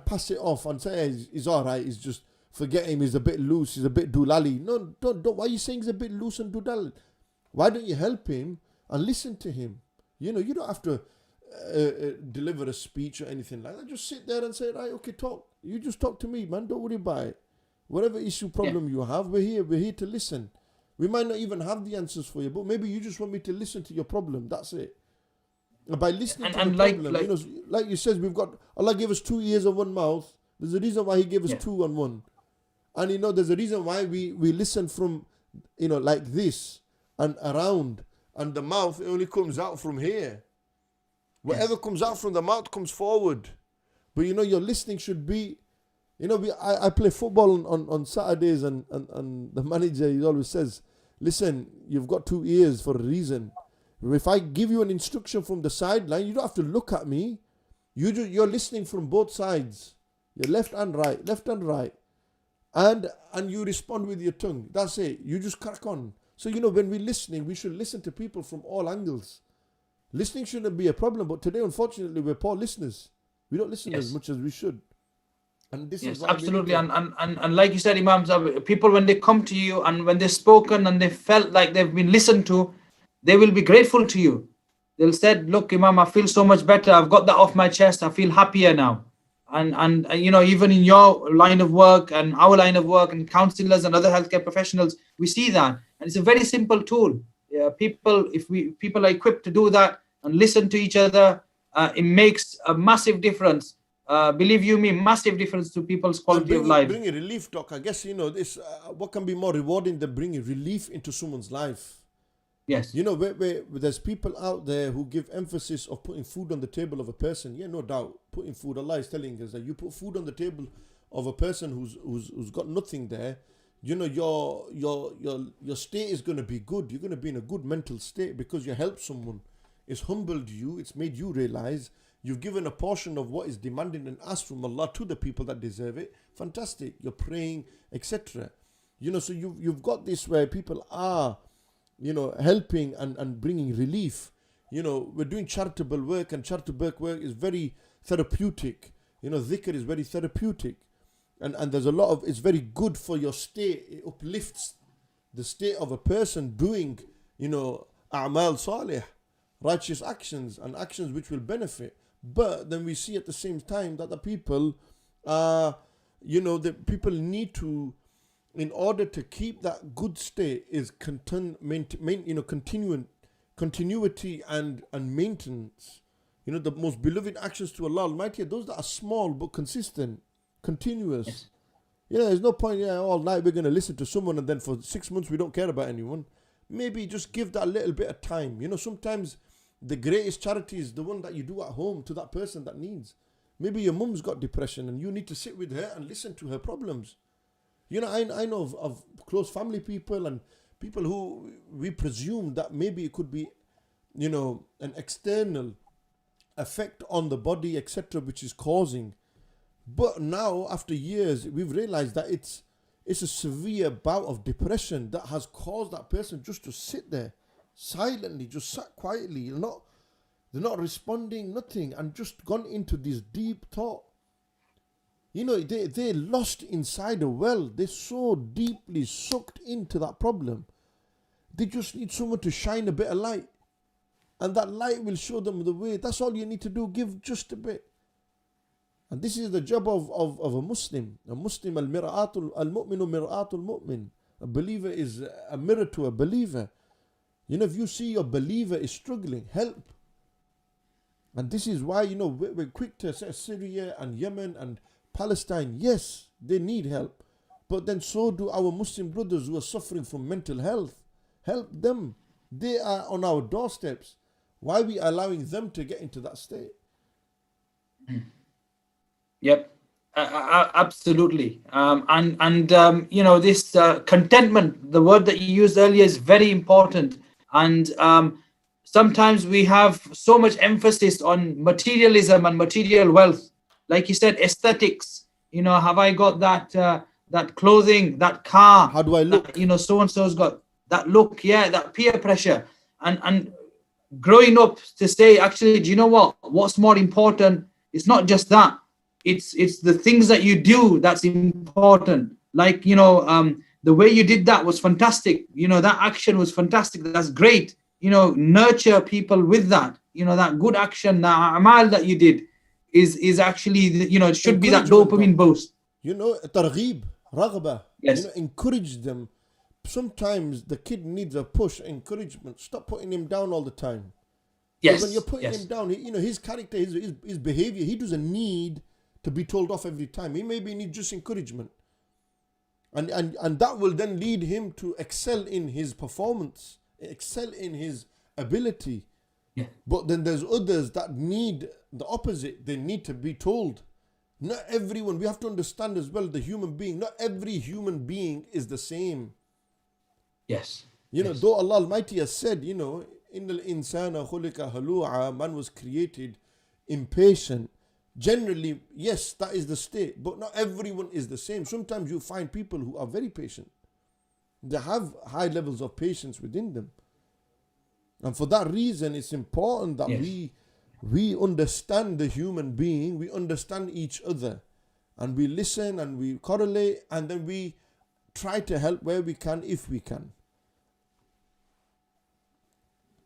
pass it off and say, hey, he's all right, he's just, forget him, he's a bit loose, he's a bit doolally. No, don't. Why are you saying he's a bit loose and doolally? Why don't you help him and listen to him? You don't have to deliver a speech or anything like that. Just sit there and say, right, okay, talk. You just talk to me, man. Don't worry about it. Whatever issue, problem you have, we're here. We're here to listen. We might not even have the answers for you, but maybe you just want me to listen to your problem. That's it. And by listening to the problem, like you said, Allah gave us 2 ears and 1 mouth. There's a reason why He gave us 2 and 1. And there's a reason why we listen from, like this and around. And the mouth, it only comes out from here. Whatever comes out from the mouth comes forward. But your listening should be, I play football on Saturdays, and the manager, he always says, listen, you've got 2 ears for a reason. If I give you an instruction from the sideline, you don't have to look at me. You're listening from both sides. You're left and right. And you respond with your tongue. That's it. You just crack on. So, when we're listening, we should listen to people from all angles. Listening shouldn't be a problem, but today, unfortunately, we're poor listeners. We don't listen as much as we should. And this is absolutely. And like you said, Imam, people, when they come to you and when they've spoken and they felt like they've been listened to, they will be grateful to you. They'll say, look, Imam, I feel so much better. I've got that off my chest. I feel happier now. And even in your line of work and our line of work and counselors and other healthcare professionals, we see that. And it's a very simple tool. People are equipped to do that and listen to each other, it makes a massive difference. Believe you me, massive difference to people's quality of life. Bringing relief, Doc. I guess, this. What can be more rewarding than bringing relief into someone's life? Yes. Where there's people out there who give emphasis of putting food on the table of a person. Yeah, no doubt. Putting food. Allah is telling us that you put food on the table of a person who's got nothing there. Your state is going to be good. You're going to be in a good mental state because you helped someone. It's humbled you. It's made you realize you've given a portion of what is demanded and asked from Allah to the people that deserve it. Fantastic. You're praying, etc. So you've got this where people are, helping and bringing relief. We're doing charitable work, and charitable work is very therapeutic. Dhikr is very therapeutic. And there's a lot of, it's very good for your state. It uplifts the state of a person doing, a'mal salih, righteous actions and actions which will benefit. But then we see at the same time that the people, the people need to, in order to keep that good state, is continuing continuity and maintenance. You know, the most beloved actions to Allah Almighty are those that are small but consistent, continuous. Yes. You know, there's no point, all night we're going to listen to someone and then for 6 months we don't care about anyone. Maybe just give that little bit of time. You know, sometimes the greatest charity is the one that you do at home to that person that needs. Maybe your mum's got depression and you need to sit with her and listen to her problems. You know, I know of close family people and people who we presume that maybe it could be, you know, an external effect on the body, etc., which is causing. But now, after years, we've realized that it's a severe bout of depression that has caused that person just to sit there silently, just sat quietly, they're not responding, nothing, and just gone into this deep thought. You know, they're lost inside a well. They're so deeply sucked into that problem. They just need someone to shine a bit of light. And that light will show them the way. That's all you need to do. Give just a bit. And this is the job of a Muslim. A Muslim, al-mu'minu mir'atul mu'min. A believer is a mirror to a believer. You know, if you see your believer is struggling, help. And this is why, you know, we're quick to say Syria and Yemen and Palestine. Yes, they need help. But then so do our Muslim brothers who are suffering from mental health. Help them. They are on our doorsteps. Why are we allowing them to get into that state? Yep, absolutely. You know, this contentment, the word that you used earlier, is very important. And sometimes we have so much emphasis on materialism and material wealth. Like you said, aesthetics. You know, have I got that clothing, that car? How do I look? You know, so-and-so's got that look. Yeah, that peer pressure. And growing up to say, actually, do you know what? What's more important? It's not just that. It's the things that you do that's important. Like, you know, the way you did that was fantastic. You know, that action was fantastic. That's great. You know, nurture people with that. You know, that good action, that amal that you did is actually, you know, it should be that dopamine boost. You know, targheeb, raghba. Yes. You know, encourage them. Sometimes the kid needs a push, encouragement. Stop putting him down all the time. Yes. When you're putting him down, you know, his character, his behavior, he doesn't need to be told off every time. He maybe needs just encouragement. And that will then lead him to excel in his performance, excel in his ability. Yeah. But then there's others that need the opposite. They need to be told. Not everyone, we have to understand as well, the human being, not every human being is the same. Yes. You know, though Allah Almighty has said, you know, Innal insana khulika halu'a, man was created impatient. Generally, yes, that is the state, but not everyone is the same. Sometimes you find people who are very patient. They have high levels of patience within them. And for that reason, it's important that we understand the human being, we understand each other, and we listen and we correlate, and then we try to help where we can, if we can.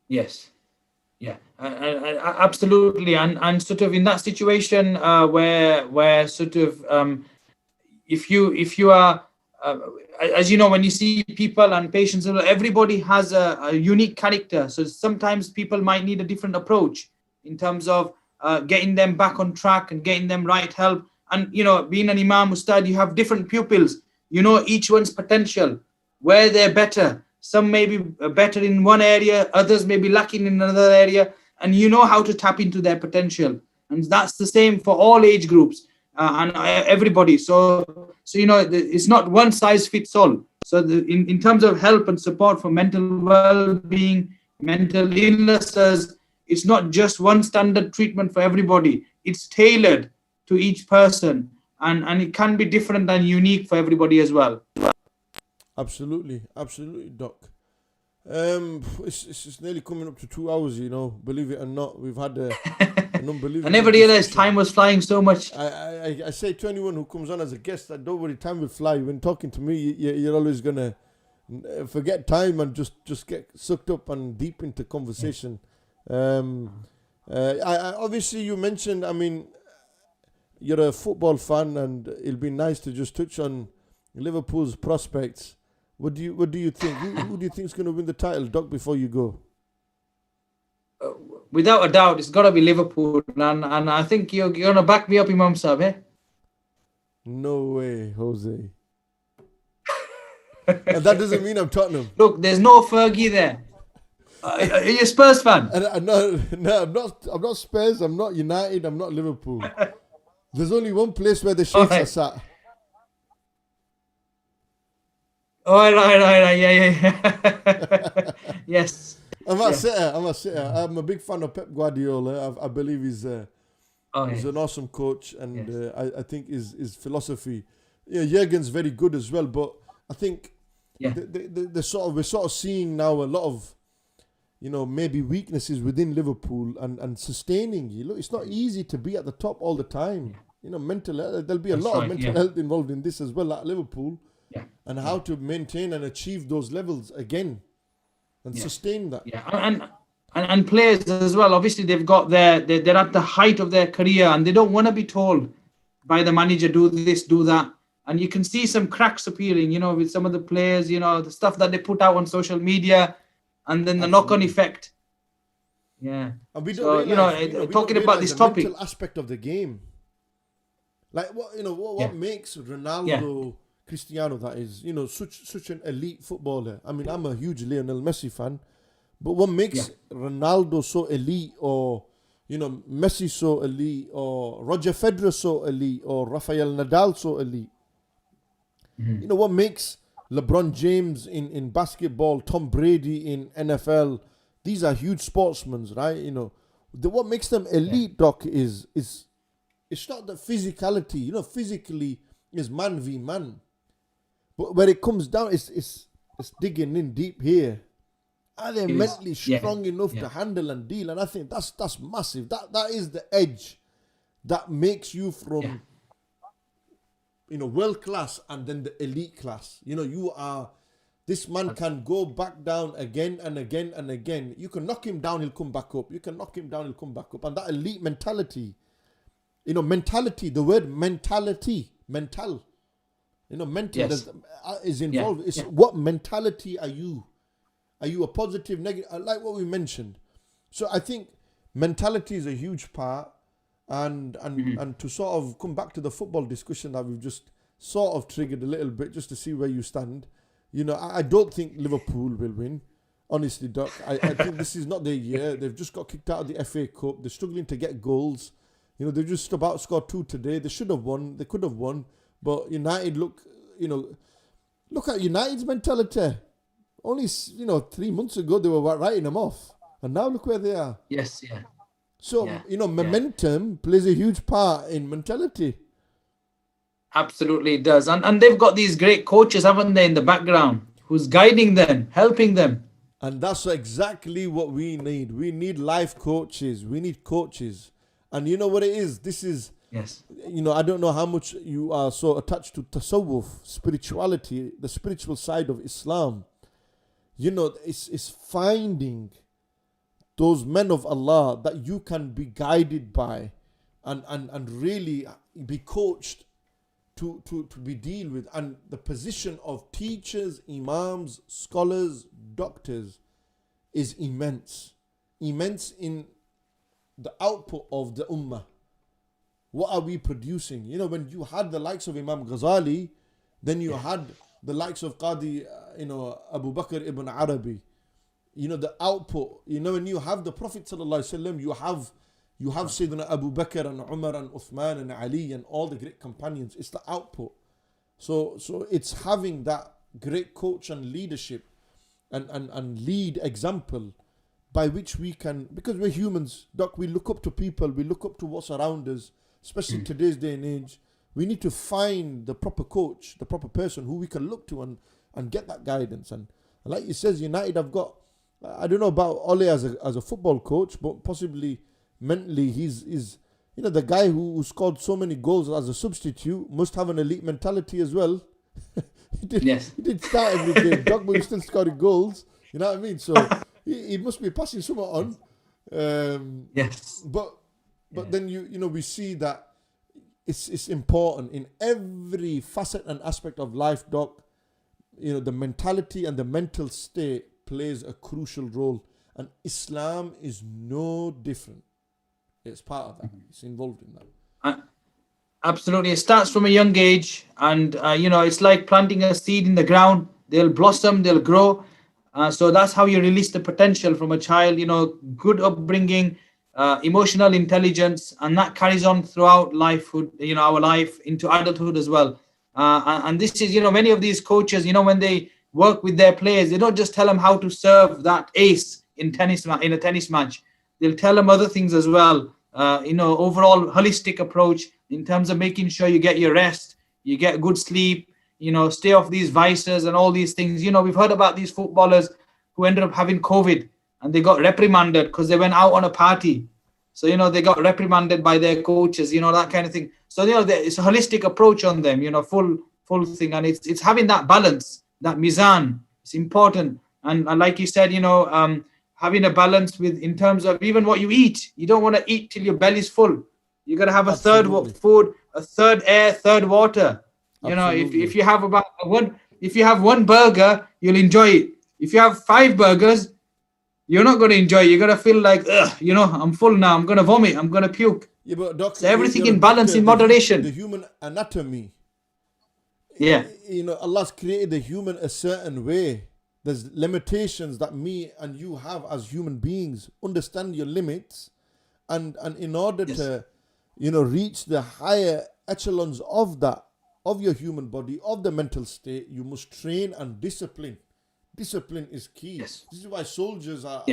Yes. Yeah, absolutely. And sort of in that situation where sort of if you are as you know, when you see people and patients, everybody has a unique character. So sometimes people might need a different approach in terms of getting them back on track and getting them right help. And, you know, being an Imam Ustad, you have different pupils. You know each one's potential, where they're better. Some may be better in one area, others may be lacking in another area, and you know how to tap into their potential. And that's the same for all age groups and everybody. So you know, it's not one size fits all. So in terms of help and support for mental well-being, mental illnesses, it's not just one standard treatment for everybody. It's tailored to each person, and it can be different and unique for everybody as well. Absolutely, Doc. It's nearly coming up to 2 hours, you know, believe it or not. We've had an unbelievable I never realized time was flying so much. I say to anyone who comes on as a guest that don't worry, time will fly. When talking to me, you're always going to forget time and just get sucked up and deep into conversation. Obviously, you mentioned, I mean, you're a football fan, and it'll be nice to just touch on Liverpool's prospects. What do you think? Who do you think is going to win the title, Doc, before you go? without a doubt, it's got to be Liverpool. And I think you're going to back me up, Imam Sahib, eh? No way, Jose. And that doesn't mean I'm Tottenham. Look, there's no Fergie there. Are you a Spurs fan? And no, I'm not. I'm not Spurs. I'm not United. I'm not Liverpool. There's only one place where the Sheikhs are sat. Oh, right. Yeah. Yes. I'm a sitter. I'm a big fan of Pep Guardiola. I believe he's an awesome coach, and I think his philosophy. Yeah, Jurgen's very good as well, but I think we're sort of seeing now a lot of, maybe weaknesses within Liverpool and sustaining. Look, it's not easy to be at the top all the time. There'll be a lot of mental health involved in this as well at Liverpool. Yeah. And how to maintain and achieve those levels again and sustain that. Yeah, and players as well. Obviously, they've got they're at the height of their career, and they don't want to be told by the manager, do this, do that. And you can see some cracks appearing, with some of the players, the stuff that they put out on social media, and then the knock-on effect. Yeah. And we don't realize, talking about this topic, mental aspect of the game. Like what makes Ronaldo, Cristiano, that is, such an elite footballer. I mean, I'm a huge Lionel Messi fan, but what makes Ronaldo so elite, or Messi so elite, or Roger Federer so elite, or Rafael Nadal so elite? What makes LeBron James in basketball, Tom Brady in NFL? These are huge sportsmen, right? What makes them elite, Doc, is it's not the physicality. Physically is man v man. But when it comes down, it's digging in deep here. Are they mentally strong enough to handle and deal? And I think that's massive. That is the edge that makes you from world class and then the elite class. You are, this man can go back down again and again and again. You can knock him down, he'll come back up. You can knock him down, he'll come back up. And that elite mentality, mentality, the word mentality, mental. Mental is involved. It's what mentality are you? Are you a positive, negative? Like what we mentioned. So I think mentality is a huge part. And to sort of come back to the football discussion that we've just sort of triggered a little bit, just to see where you stand. I don't think Liverpool will win. Honestly, Doc. I think this is not their year. They've just got kicked out of the FA Cup. They're struggling to get goals. They've just about scored 2 today. They should have won. They could have won. But United look at United's mentality. Only 3 months ago they were writing them off, and now look where they are. Yes, yeah. So momentum plays a huge part in mentality. Absolutely, it does, and they've got these great coaches, haven't they, in the background, who's guiding them, helping them. And that's exactly what we need. We need life coaches. We need coaches, and you know what it is. This is. Yes. I don't know how much you are so attached to tasawwuf, spirituality, the spiritual side of Islam. It's finding those men of Allah that you can be guided by and really be coached to be deal with. And the position of teachers, imams, scholars, doctors is immense. Immense in the output of the ummah. What are we producing? When you had the likes of Imam Ghazali, then you had the likes of Qadi, Abu Bakr ibn Arabi. The output. When you have the Prophet sallallahu alaihi wasallam, you have Sayyidina Abu Bakr and Umar and Uthman and Ali and all the great companions. It's the output. So it's having that great coach and leadership and lead example by which we can, because we're humans, Doc, we look up to people, we look up to what's around us. Especially in today's day and age, we need to find the proper coach, the proper person who we can look to and get that guidance. And like you says, United have got, I don't know about Ole as a football coach, but possibly mentally he's the guy who scored so many goals as a substitute must have an elite mentality as well. He did start every game, Doc, but he still scored goals. You know what I mean? So he must be passing somewhat on. Yes. But then we see that it's important in every facet and aspect of life, Doc. The mentality and the mental state plays a crucial role. And Islam is no different. It's part of that. It's involved in that. Absolutely. It starts from a young age. And, it's like planting a seed in the ground. They'll blossom, they'll grow. So that's how you release the potential from a child, good upbringing, emotional intelligence, and that carries on throughout lifehood, our life into adulthood as well. And this is, many of these coaches, when they work with their players, they don't just tell them how to serve that ace in in a tennis match. They'll tell them other things as well. Overall holistic approach in terms of making sure you get your rest, you get good sleep, stay off these vices and all these things. We've heard about these footballers who ended up having COVID and they got reprimanded because they went out on a party. So, they got reprimanded by their coaches, that kind of thing. So, it's a holistic approach on them, full thing. And it's having that balance, that mizan. It's important. And like you said, having a balance in terms of even what you eat. You don't want to eat till your belly's full. You got to have a Absolutely. third food, a third air, third water. Absolutely. If you have if you have one burger, you'll enjoy it. If you have 5 burgers, you're not going to enjoy it. You're going to feel like, I'm full now. I'm going to vomit. I'm going to puke. Yeah, but doctor, So everything you're a in balance, doctor, in moderation. The human anatomy. Yeah. Allah's created the human a certain way. There's limitations that me and you have as human beings. Understand your limits, and in order to, reach the higher echelons of that, of your human body, of the mental state, you must train and discipline. Discipline is key. Yes. This is why soldiers are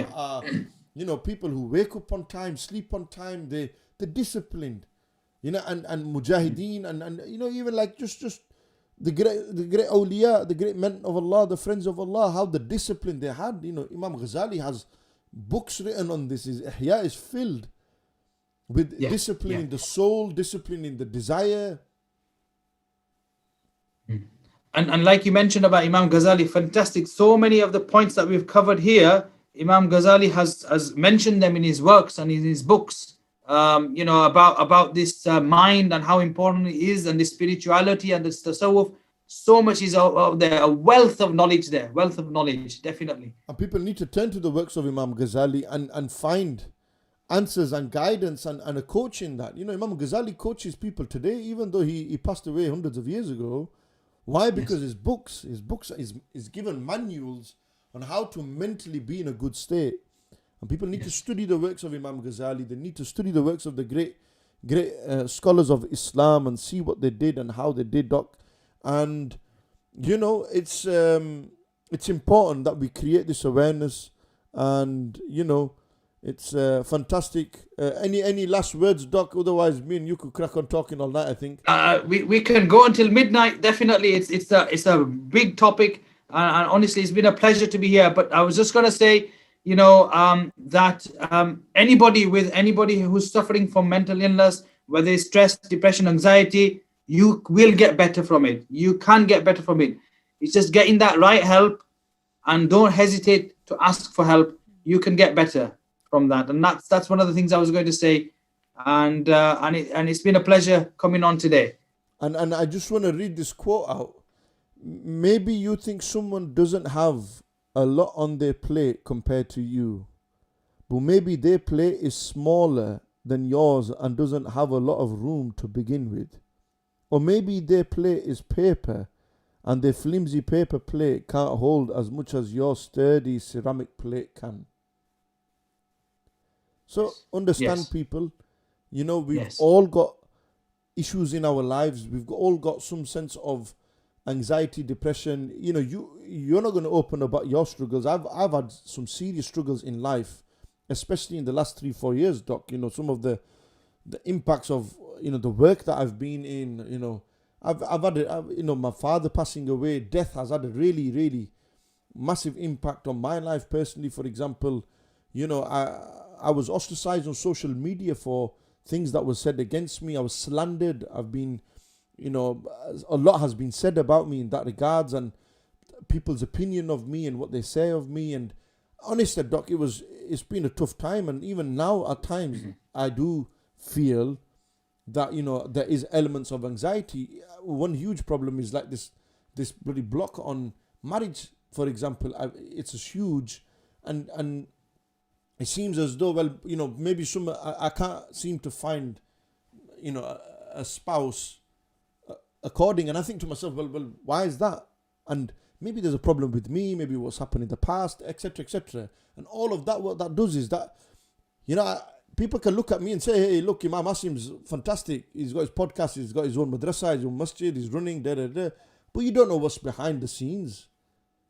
people who wake up on time, sleep on time. They're disciplined, and mujahideen and even like just the great awliya, the great men of Allah, the friends of Allah, how the discipline they had. Imam Ghazali has books written on this. His Ihya is filled with discipline in the soul, discipline in the desire. And like you mentioned about Imam Ghazali, fantastic. So many of the points that we've covered here, Imam Ghazali has mentioned them in his works and in his books. About this mind and how important it is, and the spirituality and the tasawwuf. So much is out there, a wealth of knowledge there, definitely. And people need to turn to the works of Imam Ghazali and find answers and guidance and a coach in that. Imam Ghazali coaches people today, even though he passed away hundreds of years ago. Why? Because his books is given manuals on how to mentally be in a good state. And people need to study the works of Imam Ghazali. They need to study the works of the great scholars of Islam and see what they did and how they did, Doc. And, it's important that we create this awareness. And, it's fantastic. Any last words, Doc? Otherwise, me and you could crack on talking all night, I think. We can go until midnight. Definitely, it's a big topic, and honestly, it's been a pleasure to be here. But I was just gonna say, that anybody who's suffering from mental illness, whether it's stress, depression, anxiety, you will get better from it. You can get better from it. It's just getting that right help, and don't hesitate to ask for help. You can get better from that, and that's one of the things I was going to say. And it's been a pleasure coming on today. And I just want to read this quote out. Maybe you think someone doesn't have a lot on their plate compared to you, but maybe their plate is smaller than yours and doesn't have a lot of room to begin with. Or maybe their plate is paper and their flimsy paper plate can't hold as much as your sturdy ceramic plate can. So understand, people, we've all got issues in our lives. We've all got some sense of anxiety, depression. You're not going to open about your struggles. I've had some serious struggles in life, especially in the last 3-4 years, Doc. Some of the impacts of the work that I've been in. I've had my father passing away. Death has had a really, really massive impact on my life personally. For example, I was ostracized on social media for things that was said against me. I was slandered. I've been, a lot has been said about me in that regards, and people's opinion of me and what they say of me. And honestly, Doc, it's been a tough time. And even now, at times, I do feel that, there is elements of anxiety. One huge problem is like this bloody block on marriage, for example. It's a huge, and it seems as though, well, maybe I can't seem to find, a spouse according. And I think to myself, well, why is that? And maybe there's a problem with me, maybe what's happened in the past, etc., etc. And all of that, what that does is that, people can look at me and say, hey, look, Imam Asim's fantastic. He's got his podcast, he's got his own madrasa, his own masjid, he's running, But you don't know what's behind the scenes.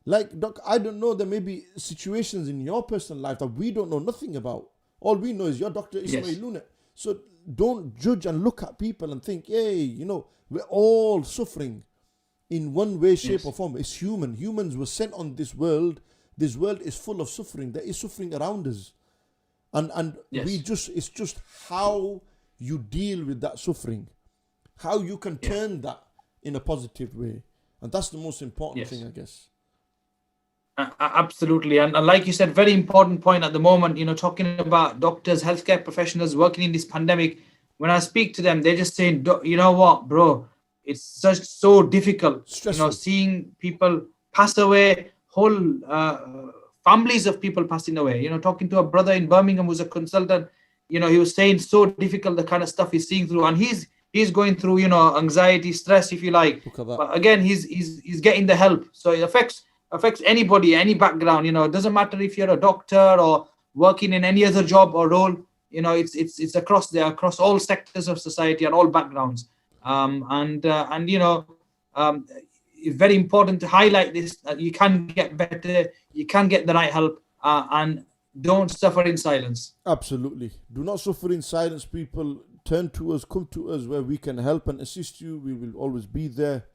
Like, Doc, I don't know, there may be situations in your personal life that we don't know nothing about. All we know is you're Dr. Ismail Luna. So don't judge and look at people and think, hey, we're all suffering in one way, shape or form. It's human. Humans were sent on this world. This world is full of suffering. There is suffering around us. And it's just how you deal with that suffering. How you can turn that in a positive way. And that's the most important thing, I guess. Absolutely. And like you said, very important point at the moment, talking about doctors, healthcare professionals working in this pandemic. When I speak to them, they're just saying, you know what, bro, it's so difficult, stressful. Seeing people pass away, whole families of people passing away. Talking to a brother in Birmingham who's a consultant, he was saying so difficult, the kind of stuff he's seeing through. And he's going through, anxiety, stress, if you like. But again, he's getting the help. So it affects anybody, any background. It doesn't matter if you're a doctor or working in any other job or role. It's across all sectors of society and all backgrounds. It's very important to highlight this, that you can get better, you can get the right help, and don't suffer in silence. Absolutely. Do not suffer in silence, people. Turn to us, come to us where we can help and assist you. We will always be there.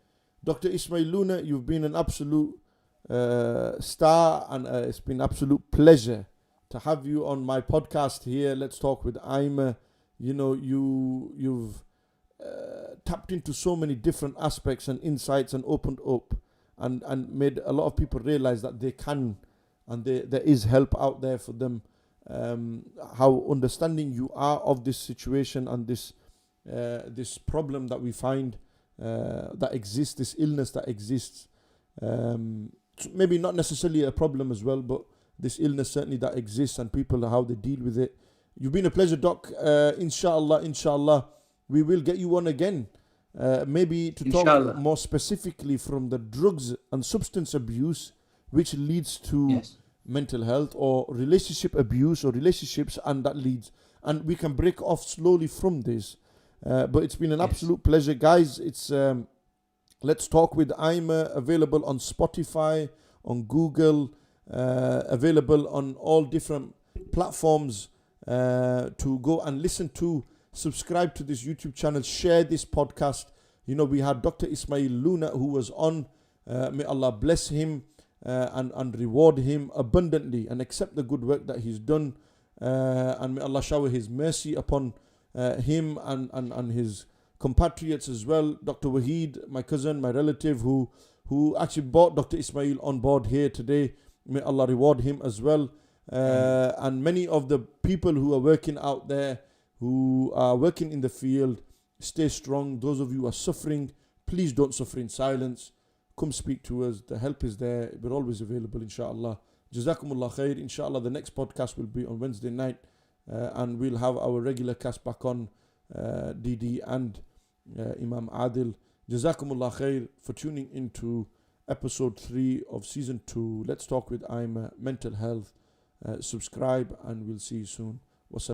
Dr. Ismail Luna, you've been an absolute star, and it's been an absolute pleasure to have you on my podcast here. Let's Talk with IMAH. You've tapped into so many different aspects and insights and opened up and made a lot of people realize that they can and there is help out there for them. How understanding you are of this situation and this problem that we find that exists, this illness that exists. Maybe not necessarily a problem as well, but this illness certainly that exists, and people, how they deal with it. You've been a pleasure, Doc. Inshallah, we will get you on again. Maybe to talk more specifically from the drugs and substance abuse, which leads to mental health, or relationship abuse or relationships, and that leads, and we can break off slowly from this. But it's been an absolute pleasure, guys. It's Let's Talk with IMAH, available on Spotify, on Google, available on all different platforms to go and listen to. Subscribe to this YouTube channel, share this podcast. We had Dr. Ismail Luna who was on. May Allah bless him and reward him abundantly and accept the good work that he's done. And may Allah shower his mercy upon him and his compatriots as well. Dr. Waheed, my cousin, my relative, who actually brought Dr. Ismail on board here today. May Allah reward him as well. And many of the people who are working out there, who are working in the field, stay strong. Those of you who are suffering, please don't suffer in silence. Come speak to us. The help is there. We're always available, inshallah. Jazakumullah khair. Inshallah, the next podcast will be on Wednesday night. And we'll have our regular cast back on, DD and Imam Adil. Jazakumullah khair for tuning into episode 3 of season 2. Let's Talk with IMAH, mental health. Subscribe, and we'll see you soon.